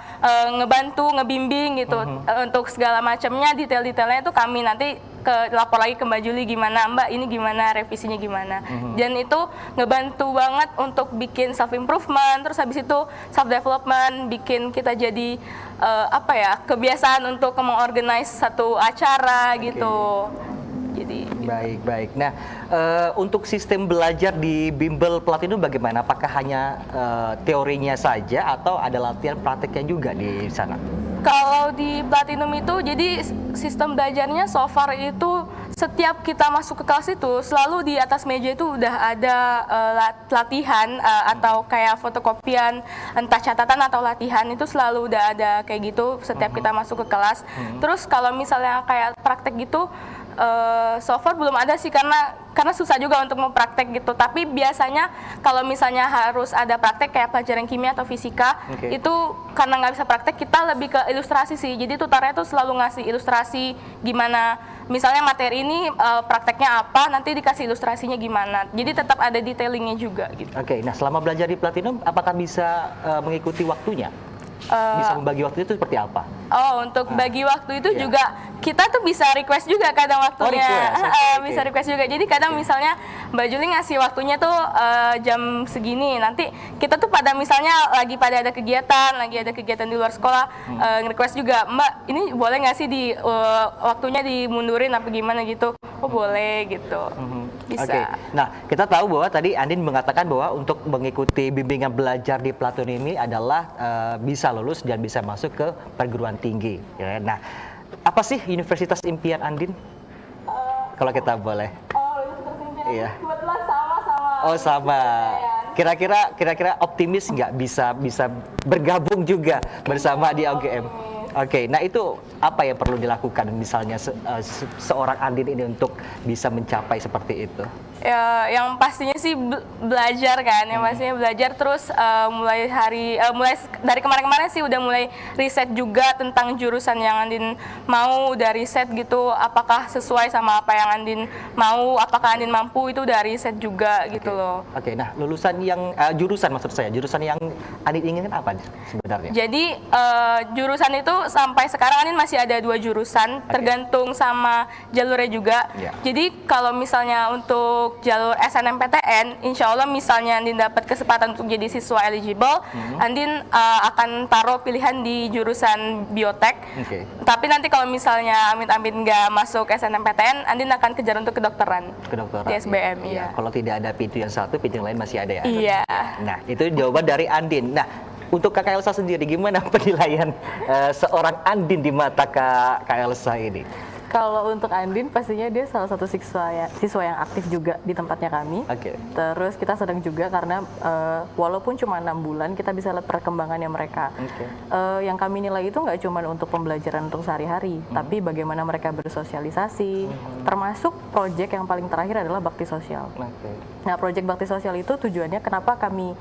Speaker 4: ngebantu, ngebimbing gitu untuk segala macamnya, detail-detailnya itu kami nanti lapor lagi ke Mbak Juli gimana, Mbak ini gimana, revisinya gimana. Dan itu ngebantu banget untuk bikin self improvement, terus habis itu self development, bikin kita jadi apa ya, kebiasaan untuk mengorganize satu acara gitu. Jadi
Speaker 1: baik. Nah, untuk sistem belajar di Bimbel Platinum bagaimana? Apakah hanya teorinya saja atau ada latihan prakteknya juga di sana?
Speaker 4: Kalau di Platinum itu, jadi sistem belajarnya so far itu setiap kita masuk ke kelas itu selalu di atas meja itu udah ada latihan atau kayak fotokopian, entah catatan atau latihan, itu selalu udah ada kayak gitu setiap kita masuk ke kelas. Terus kalau misalnya kayak praktek gitu, so far belum ada sih karena susah juga untuk mau praktek gitu. Tapi biasanya kalau misalnya harus ada praktek kayak pelajaran kimia atau fisika, itu karena nggak bisa praktek kita lebih ke ilustrasi sih. Jadi tutornya tuh selalu ngasih ilustrasi gimana, misalnya materi ini prakteknya apa, nanti dikasih ilustrasinya gimana. Jadi tetap ada detailingnya juga gitu.
Speaker 1: Oke, nah selama belajar di Platinum apakah bisa mengikuti waktunya? Bisa membagi waktu itu seperti apa?
Speaker 4: Oh, untuk bagi waktu itu
Speaker 1: Iya.
Speaker 4: juga kita tuh bisa request juga kadang waktunya.
Speaker 1: request, oke,
Speaker 4: Bisa
Speaker 1: oke.
Speaker 4: request juga. Jadi kadang misalnya Mbak Juli ngasih waktunya tuh jam segini. Nanti kita tuh pada misalnya lagi pada ada kegiatan di luar sekolah, nge-request juga, Mbak, ini boleh nggak sih di waktunya dimundurin apa gimana gitu? Oh boleh gitu. Bisa.
Speaker 1: Oke. Nah, kita tahu bahwa tadi Andin mengatakan bahwa untuk mengikuti bimbingan belajar di Platinum ini adalah bisa lulus dan bisa masuk ke perguruan tinggi. Ya. Nah, apa sih universitas impian Andin? Kalau kita boleh. Iya.
Speaker 4: Kebetulan sama-sama.
Speaker 1: Oh, sama. Kira-kira optimis nggak bisa bergabung juga bersama di UGM? Oke, nah itu apa yang perlu dilakukan misalnya seorang Andin ini untuk bisa mencapai seperti itu?
Speaker 4: Ya, yang pastinya sih belajar kan, yang pastinya belajar terus mulai dari kemarin-kemarin sih udah mulai riset juga tentang jurusan yang Andin mau, udah riset gitu apakah sesuai sama apa yang Andin mau, apakah Andin mampu, itu udah riset juga gitu loh.
Speaker 1: Oke, nah jurusan yang Andin inginkan apa sebenarnya?
Speaker 4: Jadi jurusan itu sampai sekarang Andin masih ada 2 jurusan, tergantung sama jalurnya juga.
Speaker 1: Ya.
Speaker 4: Jadi kalau misalnya untuk jalur SNMPTN, insya Allah misalnya Andin dapat kesempatan untuk jadi siswa eligible, Andin akan taruh pilihan di jurusan biotek.
Speaker 1: Oke.
Speaker 4: Tapi nanti kalau misalnya amit-amit nggak masuk SNMPTN, Andin akan kejar untuk kedokteran.
Speaker 1: Kedokteran.
Speaker 4: Di SBM,
Speaker 1: Iya.
Speaker 4: iya.
Speaker 1: Kalau tidak ada pintu yang satu, pintu yang lain masih ada ya.
Speaker 4: Iya.
Speaker 1: Nah, itu jawaban dari Andin. Nah, untuk Kak Elsa sendiri, gimana penilaian seorang Andin di mata Kak Elsa ini?
Speaker 2: Kalau untuk Andin pastinya dia salah satu siswa yang aktif juga di tempatnya kami.
Speaker 1: Oke.
Speaker 2: Terus kita sedang juga karena walaupun cuma 6 bulan kita bisa lihat perkembangannya mereka.
Speaker 1: Oke.
Speaker 2: Yang kami nilai itu nggak cuma untuk pembelajaran untuk sehari-hari, tapi bagaimana mereka bersosialisasi. Termasuk proyek yang paling terakhir adalah bakti sosial.
Speaker 1: Oke.
Speaker 2: Nah, proyek bakti sosial itu tujuannya kenapa kami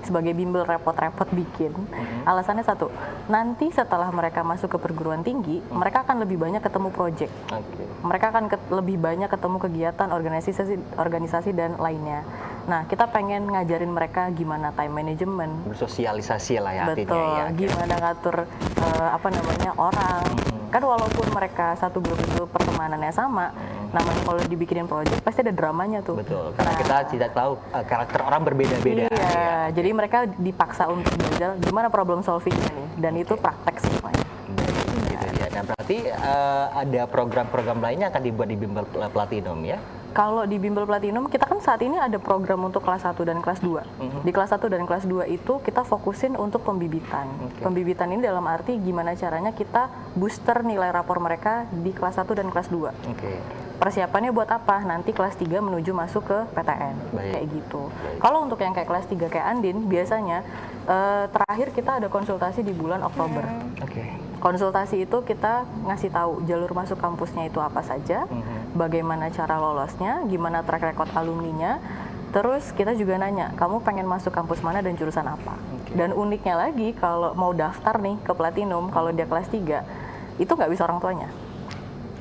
Speaker 2: sebagai bimbel repot-repot bikin. Alasannya satu, nanti setelah mereka masuk ke perguruan tinggi, mereka akan lebih banyak ketemu proyek.
Speaker 1: Oke.
Speaker 2: Mereka akan lebih banyak ketemu kegiatan organisasi dan lainnya. Nah, kita pengen ngajarin mereka gimana time management,
Speaker 1: Bersosialisasi lah ya artinya
Speaker 2: betul,
Speaker 1: ya.
Speaker 2: gimana ngatur orang. Kan walaupun mereka satu grup itu pertemanannya sama, namanya kalau dibikinin proyek pasti ada dramanya tuh.
Speaker 1: Betul, karena
Speaker 2: Nah,
Speaker 1: kita tidak tahu karakter orang berbeda-beda.
Speaker 2: Iya,
Speaker 1: Ya.
Speaker 2: jadi mereka dipaksa untuk belajar gimana problem solvingnya nih, dan itu praktek semuanya.
Speaker 1: Gitu ya. Nah, berarti ada program-program lainnya akan dibuat di Bimbel Platinum ya?
Speaker 2: Kalau di Bimbel Platinum, kita kan saat ini ada program untuk kelas 1 dan kelas 2. Di kelas 1 dan kelas 2 itu kita fokusin untuk pembibitan.
Speaker 1: Oke.
Speaker 2: Pembibitan ini dalam arti gimana caranya kita booster nilai rapor mereka di kelas 1 dan kelas 2.
Speaker 1: Oke.
Speaker 2: Persiapannya buat apa? Nanti kelas 3 menuju masuk ke PTN.
Speaker 1: Baik.
Speaker 2: Kayak gitu.
Speaker 1: Baik.
Speaker 2: Kalau untuk yang kayak kelas 3 kayak Andin, biasanya terakhir kita ada konsultasi di bulan Oktober.
Speaker 1: Oke.
Speaker 2: Konsultasi itu kita ngasih tahu jalur masuk kampusnya itu apa saja, bagaimana cara lolosnya, gimana track record alumninya. Terus kita juga nanya, kamu pengen masuk kampus mana dan jurusan apa? Dan uniknya lagi, kalau mau daftar nih ke Platinum, kalau dia kelas 3, itu nggak bisa orang tuanya.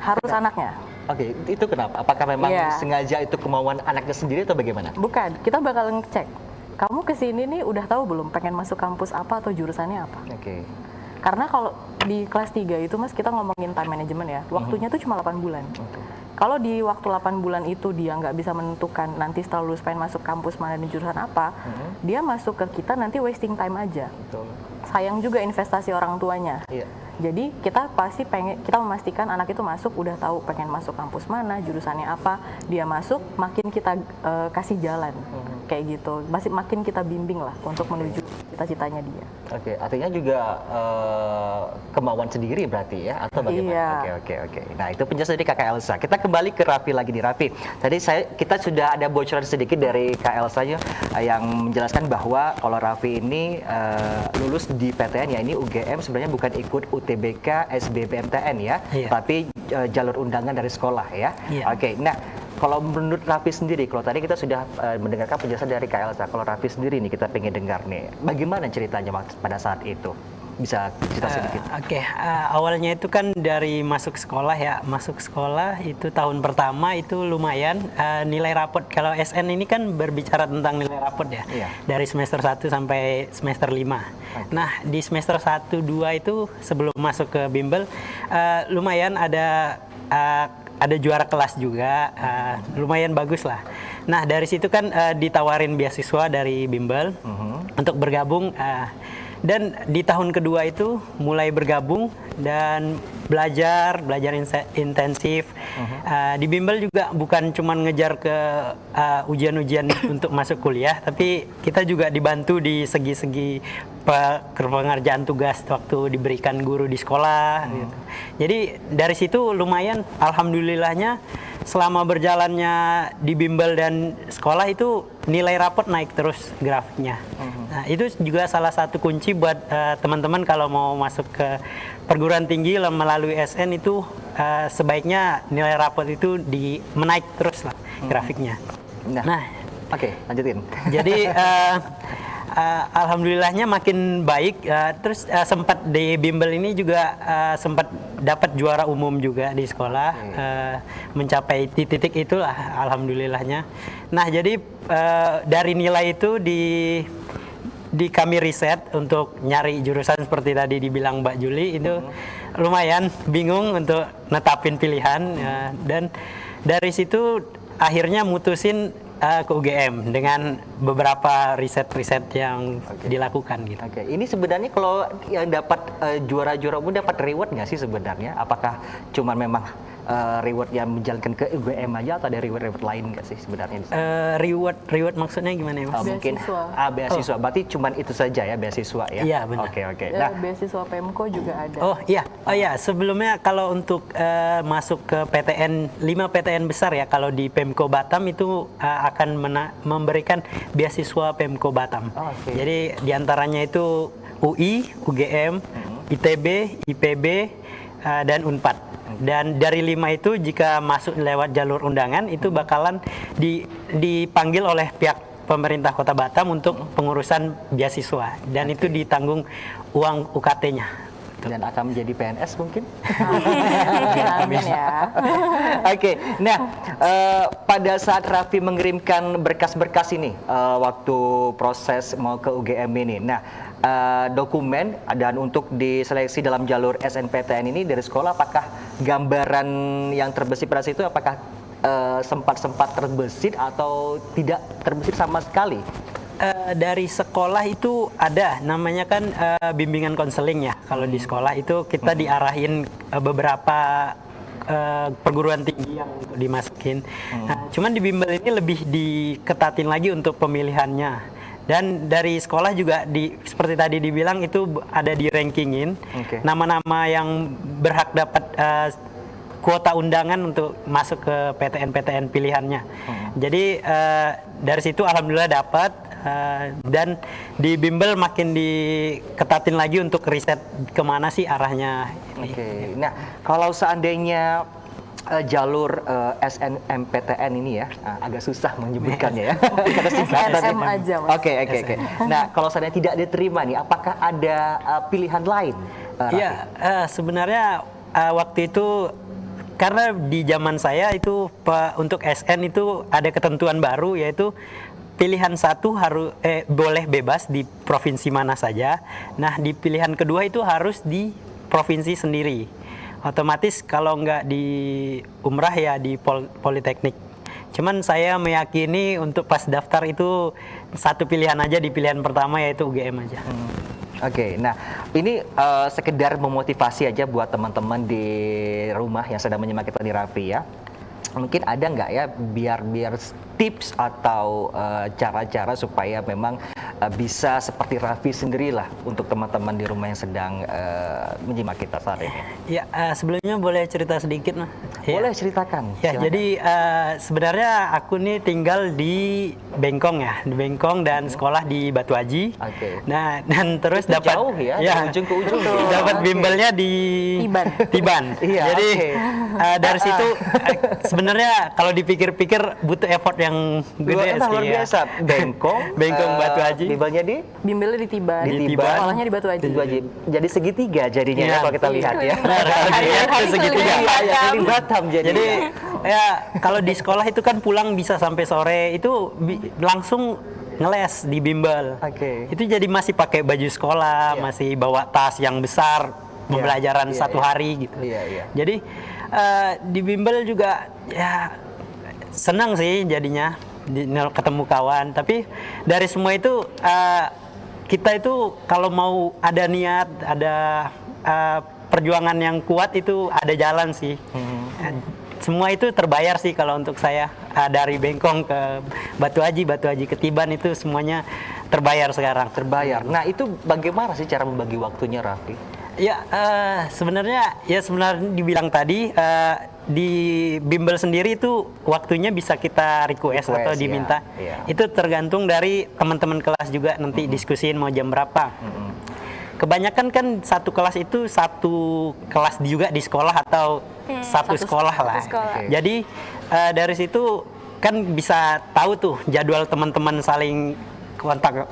Speaker 2: Harus anaknya.
Speaker 1: Oke, itu kenapa? Apakah memang
Speaker 2: Iya.
Speaker 1: sengaja itu kemauan anaknya sendiri atau bagaimana?
Speaker 2: Bukan, kita bakal ngecek. Kamu kesini nih udah tahu belum pengen masuk kampus apa atau jurusannya apa?
Speaker 1: Oke.
Speaker 2: Karena kalau di kelas 3 itu Mas, kita ngomongin time management ya, waktunya tuh cuma 8 bulan. Kalau di waktu 8 bulan itu dia nggak bisa menentukan nanti setelah lulus pengen masuk kampus mana dan jurusan apa, dia masuk ke kita nanti wasting time aja.
Speaker 1: Betul.
Speaker 2: Sayang juga investasi orang tuanya.
Speaker 1: Iya.
Speaker 2: Jadi kita pasti kita memastikan anak itu masuk udah tahu pengen masuk kampus mana, jurusannya apa, dia masuk makin kita kasih jalan kayak gitu, makin kita bimbing lah untuk menuju cita-citanya dia.
Speaker 1: Oke, artinya juga kemauan sendiri berarti ya atau bagaimana?
Speaker 2: Iya.
Speaker 1: Oke. Nah, itu penjelasan dari Kak Elsa. Kita kembali ke Raffi lagi nih, Raffi. Tadi kita sudah ada bocoran sedikit dari Kak Elsa yang menjelaskan bahwa kalau Raffi ini lulus di PTN ya ini UGM sebenarnya bukan ikut UTBK SBMPTN ya,
Speaker 3: Iya.
Speaker 1: tapi jalur undangan dari sekolah ya.
Speaker 3: Iya.
Speaker 1: Oke. Nah, kalau menurut Raffi sendiri, kalau tadi kita sudah mendengarkan penjelasan dari Kak Elsa, kalau Raffi sendiri nih kita pengen dengar nih, bagaimana ceritanya pada saat itu? bisa cerita sedikit.
Speaker 3: Oke, awalnya itu kan dari masuk sekolah ya. Masuk sekolah itu tahun pertama itu lumayan nilai rapot. Kalau SN ini kan berbicara tentang nilai rapot ya.
Speaker 1: Iya.
Speaker 3: Dari semester 1 sampai semester 5. Nah, di semester 1 2 itu sebelum masuk ke bimbel lumayan ada juara kelas juga, lumayan bagus lah. Nah, dari situ kan ditawarin beasiswa dari bimbel untuk bergabung. Dan di tahun kedua itu mulai bergabung dan belajar intensif. Di bimbel juga bukan cuma ngejar ke ujian-ujian untuk masuk kuliah, tapi kita juga dibantu di segi-segi pengerjaan tugas waktu diberikan guru di sekolah. Gitu. Jadi dari situ lumayan, alhamdulillahnya selama berjalannya di bimbel dan sekolah itu nilai rapot naik terus grafiknya. Nah, itu juga salah satu kunci buat teman-teman kalau mau masuk ke perguruan tinggi melalui SN itu sebaiknya nilai rapot itu menaik terus lah grafiknya. Nah,
Speaker 1: oke, lanjutin.
Speaker 3: Jadi alhamdulillahnya makin baik. Terus sempat di bimbel ini juga sempat dapat juara umum juga di sekolah, mencapai titik itulah alhamdulillahnya. Nah, jadi dari nilai itu di kami riset untuk nyari jurusan seperti tadi dibilang Mbak Juli itu lumayan bingung untuk netapin pilihan, dan dari situ akhirnya mutusin ke UGM dengan beberapa riset-riset yang dilakukan gitu.
Speaker 1: Oke, ini sebenarnya kalau yang dapat juara-juara umum dapat reward nggak sih sebenarnya? Apakah cuma memang reward yang menjalankan ke UGM aja atau ada reward lain nggak sih sebenarnya?
Speaker 3: Reward maksudnya gimana ya, Mas?
Speaker 1: Mungkin beasiswa. Berarti cuma itu saja ya, beasiswa ya?
Speaker 3: Iya, benar.
Speaker 1: Oke.
Speaker 2: Nah, beasiswa PEMKO juga ada.
Speaker 3: Oh iya, sebelumnya kalau untuk masuk ke PTN 5 PTN besar ya, kalau di Pemko Batam itu akan memberikan beasiswa Pemko Batam. Jadi diantaranya itu UI, UGM, ITB, IPB, dan Unpad. Dan dari 5 itu jika masuk lewat jalur undangan itu bakalan dipanggil oleh pihak pemerintah Kota Batam untuk pengurusan beasiswa, dan itu ditanggung uang UKT-nya.
Speaker 1: Dan akan menjadi PNS mungkin?
Speaker 2: Amin ya.
Speaker 1: Oke, nah pada saat Raffi mengirimkan berkas-berkas ini waktu proses mau ke UGM ini, nah dokumen dan untuk diseleksi dalam jalur SNPTN ini dari sekolah, apakah gambaran yang terbesit pada situ apakah sempat terbesit atau tidak terbesit sama sekali?
Speaker 3: Dari sekolah itu ada namanya kan bimbingan konseling ya. Kalau di sekolah itu kita diarahin beberapa perguruan tinggi yang dimasukin. Nah, cuman di bimbel ini lebih diketatin lagi untuk pemilihannya. Dan dari sekolah juga seperti tadi dibilang itu ada di rankingin nama-nama yang berhak dapat kuota undangan untuk masuk ke PTN-PTN pilihannya. Jadi dari situ alhamdulillah dapat. Dan di bimbel makin diketatin lagi untuk riset kemana sih arahnya.
Speaker 1: Nah kalau seandainya jalur SNMPTN ini ya agak susah menyebutkannya ya.
Speaker 2: SM aja, Mas.
Speaker 1: Oke. Nah kalau seandainya tidak diterima nih, apakah ada pilihan lain?
Speaker 3: Iya, sebenarnya waktu itu karena di zaman saya itu untuk SN itu ada ketentuan baru, yaitu pilihan satu boleh bebas di provinsi mana saja. Nah, di pilihan kedua itu harus di provinsi sendiri. Otomatis kalau nggak di Umrah ya di Politeknik. Cuman saya meyakini untuk pas daftar itu satu pilihan aja, di pilihan pertama yaitu UGM aja.
Speaker 1: Oke, nah ini sekedar memotivasi aja buat teman-teman di rumah yang sedang menyimak kita di Raffi ya. Mungkin ada nggak ya biar tips atau cara-cara supaya memang bisa seperti Raffi sendirilah untuk teman-teman di rumah yang sedang menyimak kita saat ini.
Speaker 3: Ya, sebelumnya boleh cerita sedikit, Mas. Iya.
Speaker 1: Boleh ceritakan.
Speaker 3: Ya,
Speaker 1: silakan.
Speaker 3: jadi sebenarnya aku nih tinggal di Bengkong ya, di Bengkong dan sekolah di Batu Aji.
Speaker 1: Oke.
Speaker 3: Nah, dan terus
Speaker 1: Itu
Speaker 3: dapat
Speaker 1: jauh ya, dari ujung ke ujung.
Speaker 3: dapat
Speaker 1: Oke.
Speaker 3: bimbelnya di
Speaker 2: Tiban.
Speaker 3: Tiban.
Speaker 1: Iya,
Speaker 3: Jadi
Speaker 1: oke.
Speaker 3: dari situ sebenarnya kalau dipikir-pikir butuh effort yang gede sih.
Speaker 1: Luar
Speaker 3: ya.
Speaker 1: biasa. Bengkong.
Speaker 3: Bengkong, Batu Aji.
Speaker 1: Bimbelnya di
Speaker 2: Bimbelnya di Tiban.
Speaker 1: Di Tiban.
Speaker 2: Sekolahnya di Batu Aji.
Speaker 1: Batu Aji. Jadi segitiga jadinya ya
Speaker 3: Iya.
Speaker 1: kalau kita lihat ya.
Speaker 3: Benar, kalau dilihat itu segitiga.
Speaker 1: Iya, ya, di Batam
Speaker 3: Jadi ya kalau di sekolah itu kan pulang bisa sampai sore, itu langsung ngeles di bimbel.
Speaker 1: Oke.
Speaker 3: Itu jadi masih pakai baju sekolah,
Speaker 1: Iya.
Speaker 3: masih bawa tas yang besar, pembelajaran
Speaker 1: Iya,
Speaker 3: satu
Speaker 1: iya.
Speaker 3: hari gitu.
Speaker 1: Iya, iya.
Speaker 3: Jadi di bimbel juga ya senang sih jadinya ketemu kawan. Tapi dari semua itu kita itu kalau mau ada niat, ada perjuangan yang kuat itu ada jalan sih. Semua itu terbayar sih kalau untuk saya. Dari Bengkong ke Batu Aji ke Tiban itu semuanya terbayar sekarang.
Speaker 1: Terbayar. Nah, itu bagaimana sih cara membagi waktunya, Raffi?
Speaker 3: Ya sebenarnya dibilang tadi di bimbel sendiri itu waktunya bisa kita request atau
Speaker 1: Request,
Speaker 3: diminta.
Speaker 1: ya.
Speaker 3: Itu tergantung dari teman-teman kelas juga nanti diskusiin mau jam berapa. Kebanyakan kan satu kelas itu satu kelas juga di sekolah atau satu sekolah lah.
Speaker 4: sekolah.
Speaker 1: Oke.
Speaker 3: Jadi dari situ kan bisa tahu tuh jadwal teman-teman saling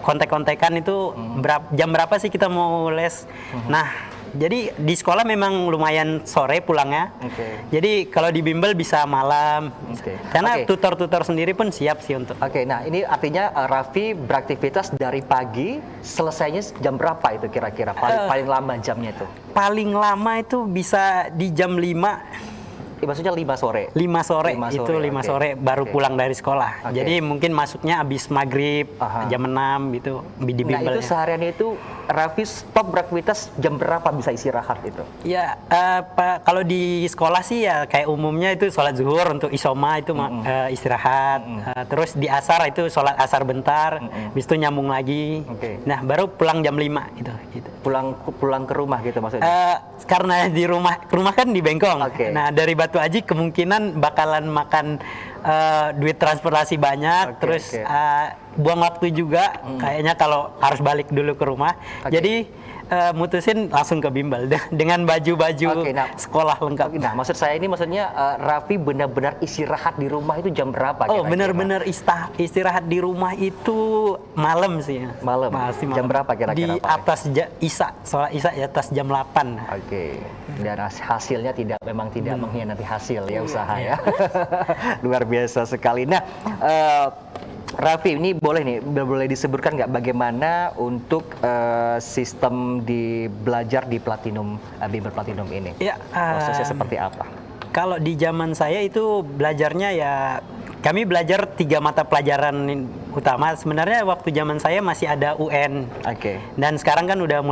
Speaker 3: kontak-kontakan itu jam berapa sih kita mau les. Nah, jadi di sekolah memang lumayan sore pulangnya.
Speaker 1: Oke.
Speaker 3: Jadi kalau di bimbel bisa malam.
Speaker 1: Oke.
Speaker 3: Karena
Speaker 1: Oke.
Speaker 3: tutor-tutor sendiri pun siap sih untuk.
Speaker 1: Oke, nah ini artinya Raffi beraktivitas dari pagi, selesainya jam berapa itu kira-kira? Paling lama jamnya itu?
Speaker 3: Paling lama itu bisa di jam 5.
Speaker 1: Maksudnya 5 sore?
Speaker 3: 5 sore,
Speaker 1: 5
Speaker 3: itu
Speaker 1: sore,
Speaker 3: 5
Speaker 1: oke.
Speaker 3: sore baru
Speaker 1: Oke.
Speaker 3: pulang dari sekolah.
Speaker 1: Oke.
Speaker 3: Jadi mungkin masuknya habis maghrib,
Speaker 1: Aha.
Speaker 3: jam 6 gitu di
Speaker 1: Nah itu
Speaker 3: bimbelnya.
Speaker 1: seharian itu Raffi stop beraktivitas jam berapa bisa istirahat itu?
Speaker 3: Ya, kalau di sekolah sih ya kayak umumnya itu sholat zuhur untuk isoma itu istirahat. Terus di asar itu sholat asar bentar, habis itu nyambung lagi.
Speaker 1: Oke.
Speaker 3: Nah baru pulang jam 5 gitu.
Speaker 1: Pulang ke rumah gitu maksudnya?
Speaker 3: Karena di rumah kan di Bengkong.
Speaker 1: Oke.
Speaker 3: Nah dari Batu Aji kemungkinan bakalan makan duit transportasi banyak,
Speaker 1: Oke,
Speaker 3: terus
Speaker 1: oke.
Speaker 3: buang waktu juga. Kayaknya kalau harus balik dulu ke rumah.
Speaker 1: Oke.
Speaker 3: Jadi mutusin langsung ke bimbel dengan baju-baju
Speaker 1: Oke, nah.
Speaker 3: sekolah lengkap.
Speaker 1: Nah maksud saya ini maksudnya Raffi benar-benar istirahat di rumah itu jam berapa?
Speaker 3: Oh
Speaker 1: kira-kira?
Speaker 3: benar-benar istirahat di rumah itu malam sih ya.
Speaker 1: Malam?
Speaker 3: Pasti
Speaker 1: Jam berapa kira-kira,
Speaker 3: Di
Speaker 1: Pak?
Speaker 3: atas Isya, sholat Isya di atas jam 8.
Speaker 1: Oke, dan hasilnya memang tidak mengkhianati hasil ya usaha
Speaker 3: Iya.
Speaker 1: ya. Luar biasa sekali. Nah, Raffi ini boleh disebutkan nggak bagaimana untuk sistem belajar di bimbel Platinum ini?
Speaker 3: Ya,
Speaker 1: Prosesnya seperti apa?
Speaker 3: kalau di zaman saya itu belajarnya ya kami belajar 3 mata pelajaran utama. Sebenarnya waktu zaman saya masih ada UN.
Speaker 1: Oke.
Speaker 3: Dan sekarang kan udah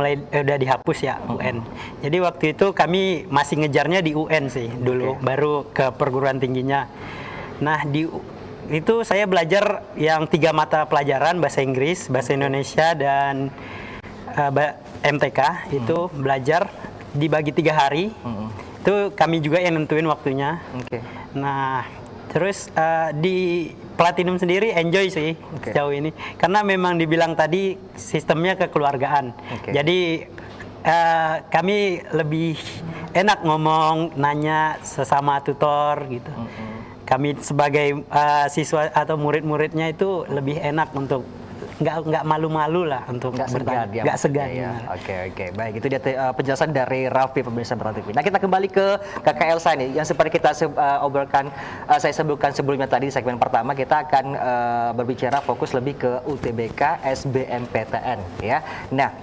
Speaker 3: dihapus ya UN. Jadi waktu itu kami masih ngejarnya di UN sih dulu,
Speaker 1: Oke.
Speaker 3: baru ke perguruan tingginya. Nah, itu saya belajar yang 3 mata pelajaran, bahasa Inggris, bahasa Indonesia dan MTK itu belajar dibagi 3 hari. Itu kami juga yang nentuin waktunya.
Speaker 1: Oke.
Speaker 3: Nah, terus di Platinum sendiri enjoy sih
Speaker 1: Oke.
Speaker 3: sejauh ini, karena memang dibilang tadi sistemnya kekeluargaan.
Speaker 1: Oke.
Speaker 3: Jadi kami lebih enak ngomong, nanya sesama tutor gitu. Kami sebagai siswa atau murid-muridnya itu lebih enak untuk nggak malu-malu lah untuk
Speaker 1: Nggak segan
Speaker 3: bertanya.
Speaker 1: ya
Speaker 3: Nggak segan.
Speaker 1: maksudnya ya.
Speaker 3: Benar.
Speaker 1: Oke, baik, itu dia penjelasan dari Raffi pemirsa Metro TV. Nah, kita kembali ke Kakak Elsa nih, yang seperti kita saya sebutkan sebelumnya tadi di segmen pertama, kita akan berbicara fokus lebih ke UTBK SBMPTN ya. Nah,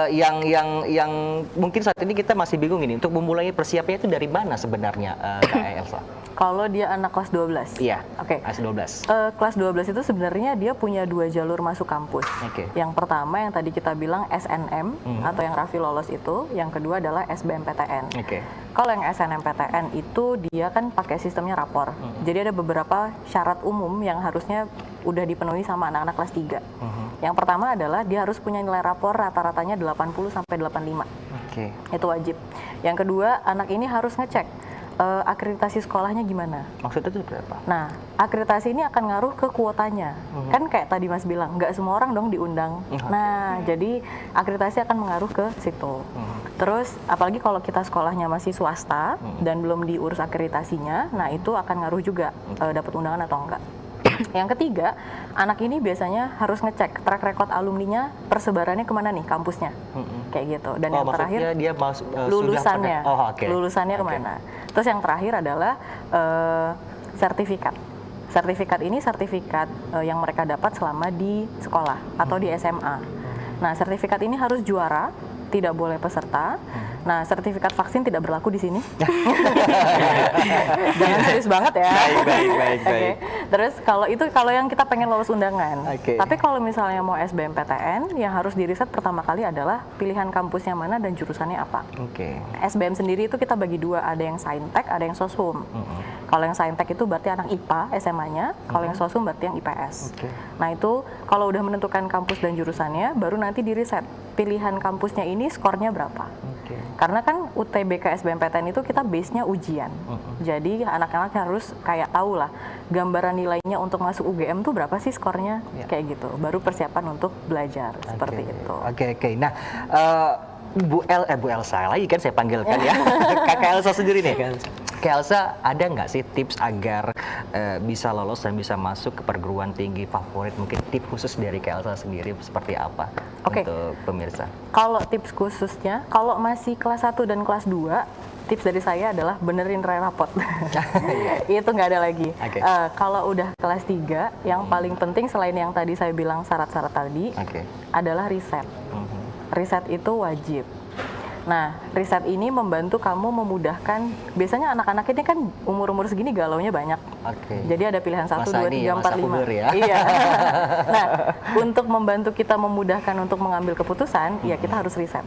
Speaker 1: yang mungkin saat ini kita masih bingung ini untuk memulai persiapannya itu dari mana sebenarnya, Kak Elsa?
Speaker 2: Kalau dia anak kelas 12.
Speaker 1: Iya.
Speaker 2: Oke.
Speaker 1: S12.
Speaker 2: Kelas 12 itu sebenarnya dia punya 2 jalur masuk kampus.
Speaker 1: Oke.
Speaker 2: Yang pertama yang tadi kita bilang SNM atau yang Raffi lolos itu, yang kedua adalah SBMPTN.
Speaker 1: Oke.
Speaker 2: Kalau yang SNMPTN itu dia kan pakai sistemnya rapor. Jadi ada beberapa syarat umum yang harusnya udah dipenuhi sama anak-anak kelas 3. Yang pertama adalah dia harus punya nilai rapor rata-ratanya 80 sampai 85.
Speaker 1: Oke.
Speaker 2: Itu wajib. Yang kedua, anak ini harus ngecek akreditasi sekolahnya gimana.
Speaker 1: Maksudnya itu seperti apa?
Speaker 2: Nah, akreditasi ini akan ngaruh ke kuotanya. Kan kayak tadi Mas bilang, nggak semua orang dong diundang. Nah, jadi akreditasi akan mengaruh ke situ. Terus, apalagi kalau kita sekolahnya masih swasta dan belum diurus akreditasinya, nah itu akan ngaruh juga dapat undangan atau enggak. Yang ketiga, anak ini biasanya harus ngecek track record alumninya, persebarannya kemana nih kampusnya, kayak gitu. Dan yang terakhir
Speaker 1: dia
Speaker 2: lulusannya, lulusannya
Speaker 1: Oke.
Speaker 2: kemana. Terus yang terakhir adalah sertifikat. Sertifikat ini sertifikat yang mereka dapat selama di sekolah atau di SMA. Nah, sertifikat ini harus juara, tidak boleh peserta. Nah, sertifikat vaksin tidak berlaku di sini. Jangan serius banget ya.
Speaker 1: Baik.
Speaker 2: Oke. Terus kalau yang kita pengen lolos undangan.
Speaker 1: Oke.
Speaker 2: Tapi kalau misalnya mau SBMPTN, yang harus diriset pertama kali adalah pilihan kampusnya mana dan jurusannya apa.
Speaker 1: Oke.
Speaker 2: SBM sendiri itu kita bagi dua, ada yang Saintek, ada yang Soshum. Kalau yang Saintek itu berarti anak IPA SMA-nya, kalau yang Soshum berarti yang IPS.
Speaker 1: Oke.
Speaker 2: Nah itu kalau udah menentukan kampus dan jurusannya, baru nanti diriset pilihan kampusnya ini skornya berapa.
Speaker 1: Oke.
Speaker 2: Karena kan UTBK SBMPTN itu kita base-nya ujian. Jadi anak-anak harus kayak tahu lah gambaran nilainya untuk masuk UGM tuh berapa sih skornya, kayak gitu. Baru persiapan untuk belajar seperti itu.
Speaker 1: Oke. Nah, Bu Elsa lagi kan saya panggilkan ya. Kakak Elsa sendiri nih. Kak Elsa, ada nggak sih tips agar bisa lolos dan bisa masuk ke perguruan tinggi favorit? Mungkin tips khusus dari Kak Elsa sendiri seperti apa untuk pemirsa?
Speaker 2: Kalau tips khususnya, kalau masih kelas 1 dan kelas 2, tips dari saya adalah benerin rapot. Itu nggak ada lagi. Kalau udah kelas 3, yang paling penting selain yang tadi saya bilang syarat-syarat tadi, adalah riset. Riset itu wajib. Nah, riset ini membantu kamu memudahkan, biasanya anak-anak ini kan umur-umur segini galaunya banyak. Jadi ada pilihan 1, 2, 3, 4, 5.
Speaker 1: Ya?
Speaker 2: Iya. Nah, untuk membantu kita memudahkan untuk mengambil keputusan, ya kita harus riset.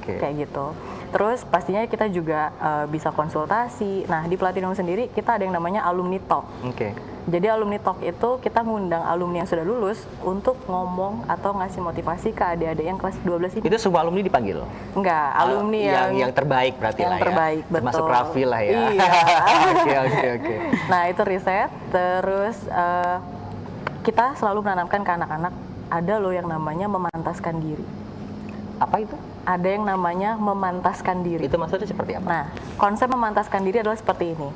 Speaker 2: Kayak gitu. Terus pastinya kita juga bisa konsultasi. Nah, di Platinum sendiri kita ada yang namanya alumni talk. Jadi alumni talk itu kita ngundang alumni yang sudah lulus untuk ngomong atau ngasih motivasi ke adik-adik yang kelas 12 ini.
Speaker 1: Itu semua alumni dipanggil?
Speaker 2: Enggak, alumni
Speaker 1: yang terbaik berarti
Speaker 2: yang
Speaker 1: lah ya.
Speaker 2: terbaik, betul.
Speaker 1: Termasuk Raffi lah ya.
Speaker 2: Iya.
Speaker 1: Oke.
Speaker 2: Nah, itu riset. Terus kita selalu menanamkan ke anak-anak, ada loh yang namanya memantaskan diri.
Speaker 1: Apa itu?
Speaker 2: Ada yang namanya memantaskan diri.
Speaker 1: Itu maksudnya seperti apa?
Speaker 2: Nah, konsep memantaskan diri adalah seperti ini.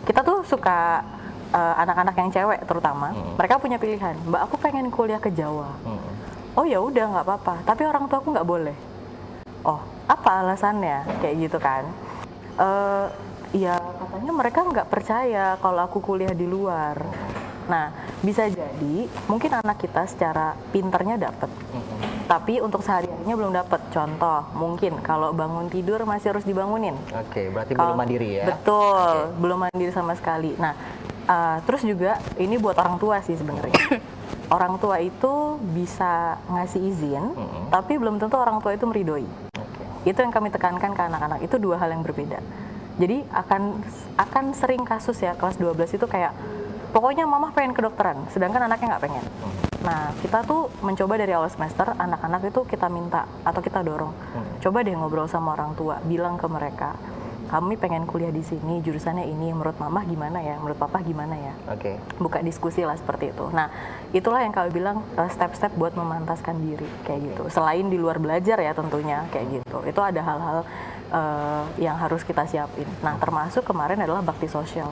Speaker 2: Kita tuh suka anak-anak yang cewek terutama, mereka punya pilihan. Mbak, aku pengen kuliah ke Jawa. Oh ya udah, nggak apa-apa. Tapi orang tua aku nggak boleh. Oh, apa alasannya? Kayak gitu kan? Ya katanya mereka nggak percaya kalau aku kuliah di luar. Nah, bisa jadi mungkin anak kita secara pinternya dapet. Tapi untuk sehari-harinya belum dapat. Contoh, mungkin kalau bangun tidur masih harus dibangunin.
Speaker 1: Berarti belum mandiri ya?
Speaker 2: Betul, belum mandiri sama sekali. Nah, terus juga ini buat orang tua sih sebenarnya. Orang tua itu bisa ngasih izin, tapi belum tentu orang tua itu meridoi. Itu yang kami tekankan ke anak-anak. Itu dua hal yang berbeda. Jadi akan sering kasus ya kelas 12 itu kayak pokoknya mama pengen kedokteran, sedangkan anaknya nggak pengen. Nah, kita tuh mencoba dari awal semester, anak-anak itu kita minta atau kita dorong. Coba deh ngobrol sama orang tua, bilang ke mereka, kami pengen kuliah di sini, jurusannya ini, menurut mama gimana ya, menurut papa gimana ya. Buka diskusi lah seperti itu. Nah, itulah yang kami bilang step-step buat memantaskan diri, kayak gitu. Selain di luar belajar ya tentunya, kayak gitu. Itu ada hal-hal yang harus kita siapin. Nah, termasuk kemarin adalah bakti sosial.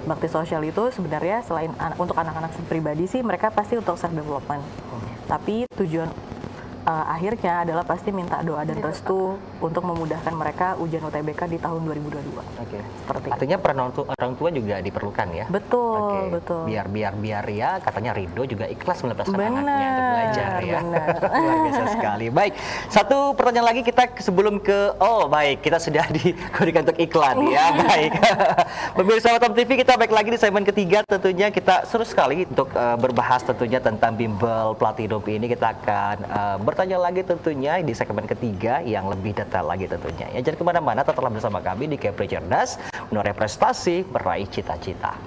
Speaker 2: Bakti sosial itu sebenarnya selain untuk anak-anak pribadi sih, mereka pasti untuk self development. Tapi tujuan akhirnya adalah pasti minta doa dan restu untuk memudahkan mereka ujian UTBK di tahun 2022. Seperti
Speaker 1: artinya peran orang tua juga diperlukan ya?
Speaker 2: Betul, betul.
Speaker 1: Biar ya katanya Ridho juga ikhlas melepaskan anaknya untuk belajar ya. Luar biasa sekali. Baik, satu pertanyaan lagi kita sebelum ke kita sudah diberikan untuk iklan ya. Baik. Pemirsa Top TV, kita balik lagi di segmen ketiga, tentunya kita seru sekali untuk berbahas tentunya tentang bimbel Platinum ini. Kita akan bertanya lagi tentunya di segmen ketiga yang lebih detail lagi tentunya. Ya, jangan kemana-mana, tetaplah bersama kami di Kepri Cerdas, menoreh prestasi, meraih cita-cita.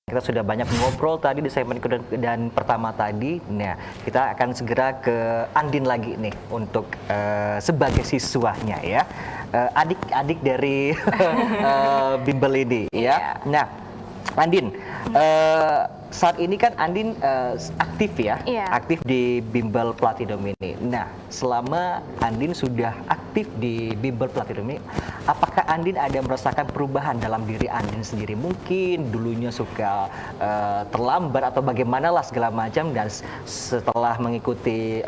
Speaker 1: Kita sudah banyak ngobrol tadi di segmen kedua dan pertama tadi. Nah, kita akan segera ke Andin lagi nih untuk sebagai siswanya ya. Adik-adik dari bimbel ini ya. Nah, Andin, saat ini kan Andin aktif ya,
Speaker 4: Iya.
Speaker 1: aktif di Bimbel Platinum ini. Nah, selama Andin sudah aktif di Bimbel Platinum ini, apakah Andin ada merasakan perubahan dalam diri Andin sendiri? Mungkin dulunya suka terlambat atau bagaimana lah segala macam, dan setelah mengikuti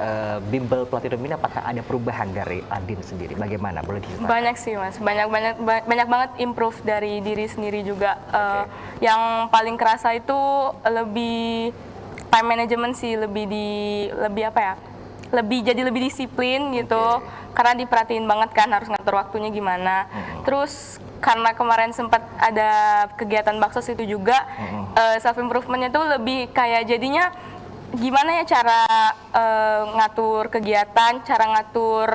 Speaker 1: Bimbel Platinum ini, apakah ada perubahan dari Andin sendiri? Bagaimana? Boleh diceritakan?
Speaker 4: Banyak sih Mas, banyak banget improve dari diri sendiri juga. Yang paling kerasa itu lebih time management sih, lebih apa ya? Jadi lebih disiplin gitu. Karena diperhatiin banget kan harus ngatur waktunya gimana. Terus karena kemarin sempat ada kegiatan baksos itu juga, self improvementnya tuh lebih kayak jadinya gimana ya cara ngatur kegiatan, cara ngatur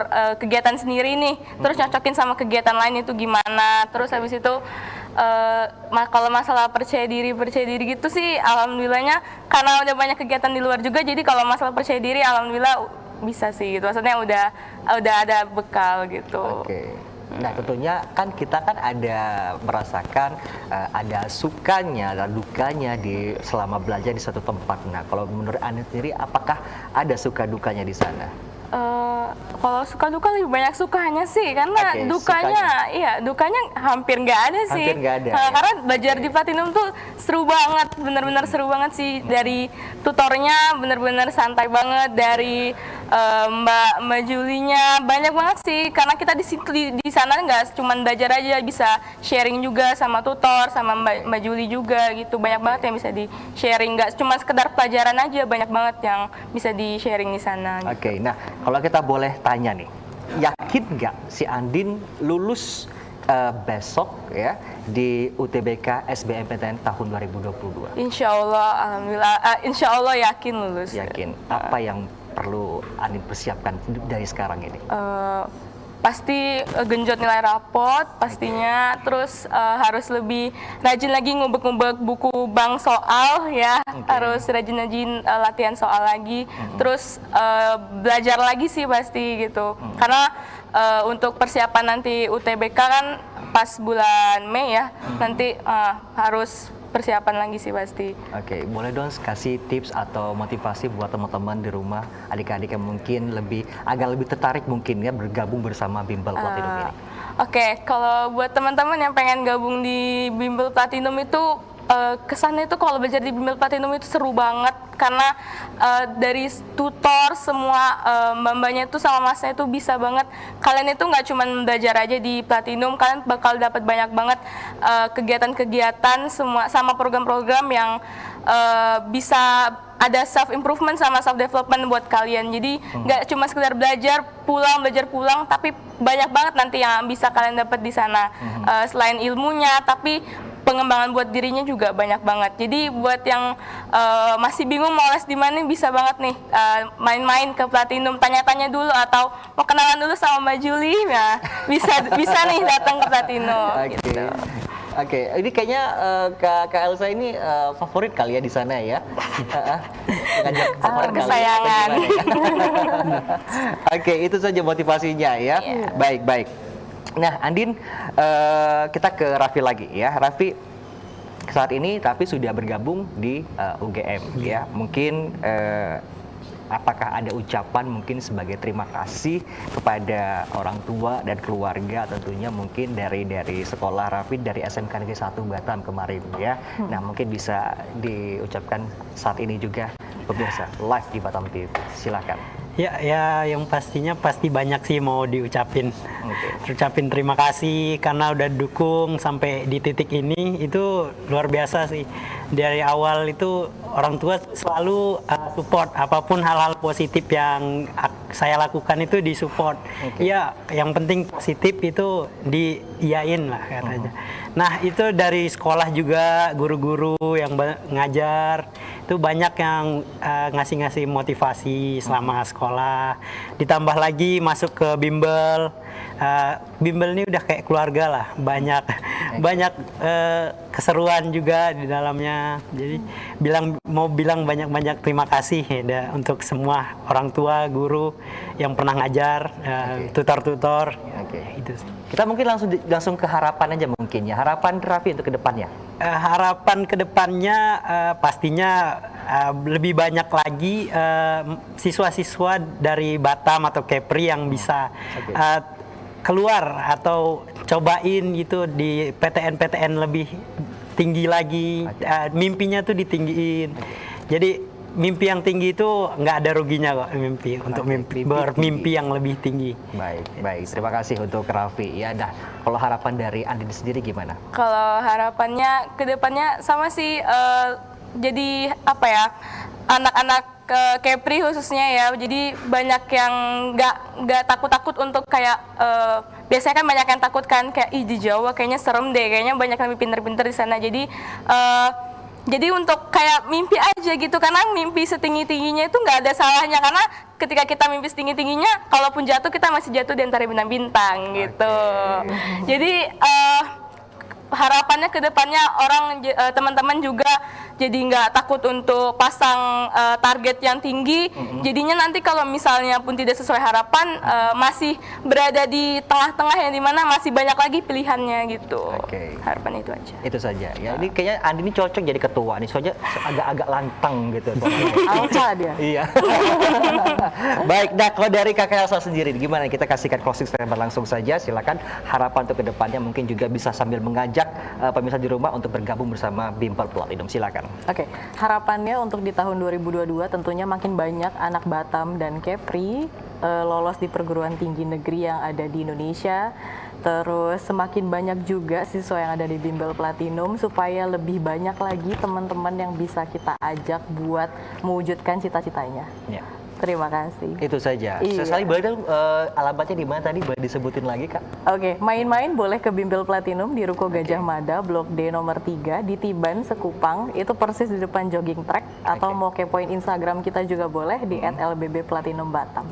Speaker 4: kegiatan sendiri nih, terus cocokin sama kegiatan lain itu gimana. Terus habis itu kalau masalah percaya diri gitu sih, alhamdulillahnya karena udah banyak kegiatan di luar juga, jadi kalau masalah percaya diri alhamdulillah bisa sih gitu. Maksudnya udah ada bekal gitu.
Speaker 1: Oke. Nah, tentunya kan kita kan ada merasakan ada sukanya dan dukanya di selama belajar di satu tempat. Nah, kalau menurut Anda sendiri, apakah ada suka dukanya di sana?
Speaker 4: Kalau suka duka lebih banyak sukanya sih, karena
Speaker 1: Oke,
Speaker 4: dukanya hampir nggak ada sih.
Speaker 1: Hampir nggak ada, ya?
Speaker 4: Karena belajar di Platinum tuh seru banget, bener-bener seru banget sih. Dari tutornya bener-bener santai banget, dari Mbak Julinya banyak banget sih. Karena kita di sana nggak cuma belajar aja, bisa sharing juga sama tutor, sama Mbak Juli juga gitu. Banyak banget yang bisa di sharing, nggak cuma sekedar pelajaran aja, banyak banget yang bisa di sharing di sana. Gitu.
Speaker 1: Oke, nah kalau kita boleh tanya nih, yakin nggak si Andin lulus besok ya di UTBK SBMPTN tahun 2022?
Speaker 4: Insya Allah, alhamdulillah, insya Allah yakin lulus.
Speaker 1: Yakin. Apa yang perlu Andin persiapkan dari sekarang ini?
Speaker 4: Pasti genjot nilai rapot pastinya, terus harus lebih rajin lagi ngubek-ngubek buku bank soal ya, harus rajin-rajin latihan soal lagi, terus belajar lagi sih pasti gitu, karena untuk persiapan nanti UTBK kan pas bulan Mei ya, nanti harus persiapan lagi sih pasti.
Speaker 1: Oke, boleh dong kasih tips atau motivasi buat teman-teman di rumah, adik-adik yang mungkin agak lebih tertarik mungkin ya bergabung bersama Bimbel Platinum ini.
Speaker 4: Oke, kalau buat teman-teman yang pengen gabung di Bimbel Platinum itu, kesannya itu kalau belajar di Bimbel Platinum itu seru banget, karena dari tutor semua mbak-mbaknya itu sama masnya itu bisa banget. Kalian itu nggak cuma belajar aja di Platinum, kalian bakal dapat banyak banget kegiatan-kegiatan semua sama program-program yang bisa ada self improvement sama self development buat kalian. Jadi nggak cuma sekedar belajar pulang, tapi banyak banget nanti yang bisa kalian dapat di sana. Selain ilmunya, tapi pengembangan buat dirinya juga banyak banget. Jadi buat yang masih bingung mau les di mana, bisa banget nih main-main ke Platinum, tanya-tanya dulu atau mau kenalan dulu sama Mbak Juli, ya bisa nih datang ke Platinum. Gitu.
Speaker 1: Oke, ini kayaknya Kak Elsa ini favorit kali ya di sana ya. Ngajak favorit kali.
Speaker 4: Kesayangan.
Speaker 1: Oke, itu saja motivasinya ya. Baik. Nah, Andin, kita ke Raffi lagi ya. Raffi saat ini tapi sudah bergabung di UGM ya. Mungkin apakah ada ucapan mungkin sebagai terima kasih kepada orang tua dan keluarga, tentunya mungkin dari sekolah Raffi dari SMK Negeri 1 Batam kemarin ya. Nah, mungkin bisa diucapkan saat ini juga pemirsa live di Batam TV. Silakan.
Speaker 3: Ya, yang pastinya pasti banyak sih mau diucapin. Ucapin terima kasih karena udah dukung sampai di titik ini, itu luar biasa sih. Dari awal itu orang tua selalu support apapun hal-hal positif yang saya lakukan itu disupport. Ya, yang penting positif itu diiyain lah katanya. Nah, itu dari sekolah juga guru-guru yang ngajar itu banyak yang ngasih motivasi selama sekolah. Ditambah lagi masuk ke bimbel. Bimbel ini udah kayak keluarga lah, banyak banyak keseruan juga di dalamnya. Jadi mau bilang banyak-banyak terima kasih ya, untuk semua orang tua, guru yang pernah ngajar, tutor-tutor. Itu sih.
Speaker 1: Kita mungkin langsung ke harapan aja mungkin ya. Harapan Raffi untuk kedepannya.
Speaker 3: Harapan kedepannya pastinya lebih banyak lagi siswa-siswa dari Batam atau Kepri yang bisa keluar atau cobain gitu di PTN-PTN lebih tinggi lagi. Mimpinya tuh ditinggiin. Jadi mimpi yang tinggi itu nggak ada ruginya kok, bermimpi yang lebih tinggi.
Speaker 1: Baik. Terima kasih untuk Raffi. Ya, nah kalau harapan dari Andini sendiri gimana?
Speaker 4: Kalau harapannya ke depannya sama sih, jadi apa ya, anak-anak Kepri khususnya ya, jadi banyak yang nggak takut-takut untuk kayak biasanya kan banyak yang takut kan kayak di Jawa kayaknya serem deh, kayaknya banyak yang lebih pinter-pinter di sana. Jadi untuk kayak mimpi aja gitu, karena mimpi setinggi-tingginya itu nggak ada salahnya, karena ketika kita mimpi setinggi-tingginya, kalaupun jatuh kita masih jatuh di antara bintang-bintang gitu. Jadi harapannya ke depannya teman-teman juga jadi nggak takut untuk pasang target yang tinggi. Jadinya nanti kalau misalnya pun tidak sesuai harapan, masih berada di tengah-tengah yang dimana masih banyak lagi pilihannya gitu. Harapan itu aja.
Speaker 1: Itu saja. Ya, ini kayaknya Andini cocok jadi ketua nih, soalnya agak-agak lantang gitu.
Speaker 2: Alfa dia.
Speaker 1: Iya. Baik, nah kalau dari Kakak Elsa sendiri gimana? Kita kasihkan closing statement langsung saja. Silakan harapan untuk kedepannya, mungkin juga bisa sambil mengajak pemirsa di rumah untuk bergabung bersama Bimbel Platinum. Silakan.
Speaker 2: Oke, harapannya untuk di tahun 2022 tentunya makin banyak anak Batam dan Kepri lolos di perguruan tinggi negeri yang ada di Indonesia. Terus semakin banyak juga siswa yang ada di Bimbel Platinum, supaya lebih banyak lagi teman-teman yang bisa kita ajak buat mewujudkan cita-citanya.
Speaker 1: Ya.
Speaker 2: Terima kasih.
Speaker 1: Itu saja.
Speaker 2: Iya.
Speaker 1: Sekali boleh dong, alamatnya di mana tadi? Boleh disebutin lagi, Kak?
Speaker 2: Oke, main-main boleh ke Bimbel Platinum di Ruko Gajah Mada, Blok D nomor 3 di Tiban, Sekupang. Itu persis di depan jogging track. Atau mau kepoin Instagram kita juga boleh di @lbb_platinum Batam.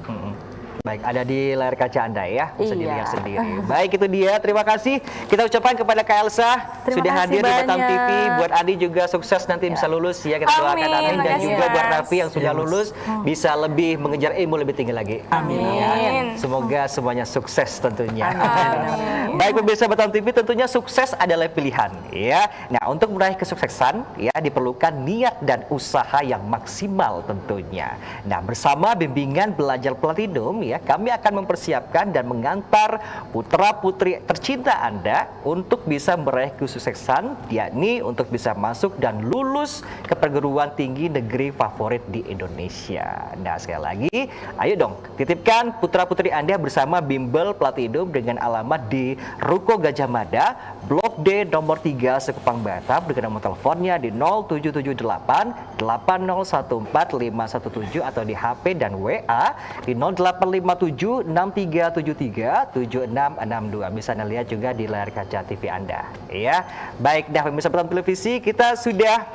Speaker 1: Baik, ada di layar kaca Anda ya, bisa
Speaker 2: Iya.
Speaker 1: dilihat sendiri. Baik, itu dia. Terima kasih. Kita ucapkan kepada Kak Elsa
Speaker 2: Terima
Speaker 1: sudah
Speaker 2: kasih
Speaker 1: hadir di Batam
Speaker 2: banyak.
Speaker 1: TV. Buat Adi juga sukses nanti bisa lulus ya. Kita doakan amin. Dan
Speaker 4: Makasih,
Speaker 1: juga buat
Speaker 4: Mas.
Speaker 1: Raffi yang sudah lulus bisa lebih mengejar ilmu lebih tinggi lagi.
Speaker 3: Amin.
Speaker 4: Amin.
Speaker 1: Semoga semuanya sukses tentunya.
Speaker 4: Amin.
Speaker 1: Baik pemirsa Batam TV, tentunya sukses adalah pilihan ya. Nah, untuk meraih kesuksesan ya diperlukan niat dan usaha yang maksimal tentunya. Nah, bersama bimbingan belajar Platinum ya, kami akan mempersiapkan dan mengantar putra-putri tercinta Anda untuk bisa meraih kesuksesan, yakni untuk bisa masuk dan lulus ke perguruan tinggi negeri favorit di Indonesia. Nah, sekali lagi, ayo dong titipkan putra-putri Anda bersama Bimbel Platinum dengan alamat di Ruko Gajah Mada, Blok D nomor 3 Sekupang Batam, dengan nomor teleponnya di 0778 8014 517 atau di HP dan WA di 0857 6373 7662. Bisa Anda lihat juga di layar kaca TV Anda ya. Baik, dah pemirsa Batam Televisi, kita sudah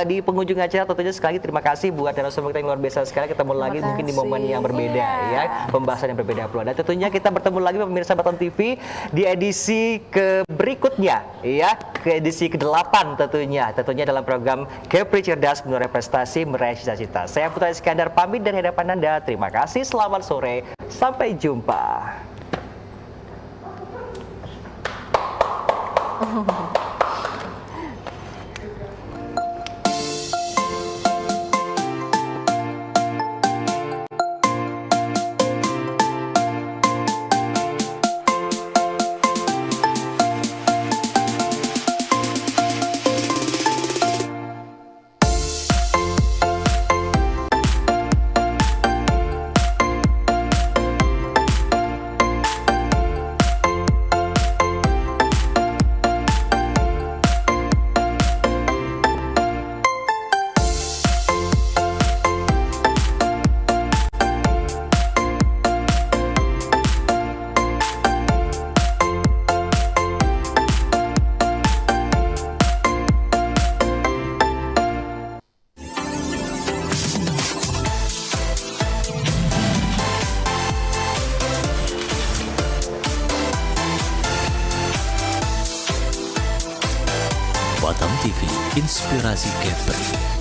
Speaker 1: di penghujung acara. Tentunya sekali lagi terima kasih buat narasumber kita yang luar biasa sekali. Ketemu lagi mungkin di momen yang berbeda ya, pembahasan yang berbeda pula. Dan tentunya kita bertemu lagi pemirsa Batam TV di edisi berikutnya ya, ke edisi ke-8 tentunya dalam program Kepri Cerdas Menuai Prestasi Meraih Cita-Cita. Saya Putra Iskandar pamit dari hadapan Anda. Terima kasih, selamat sore, sampai jumpa.
Speaker 5: Batam TV, inspirasi Kepri.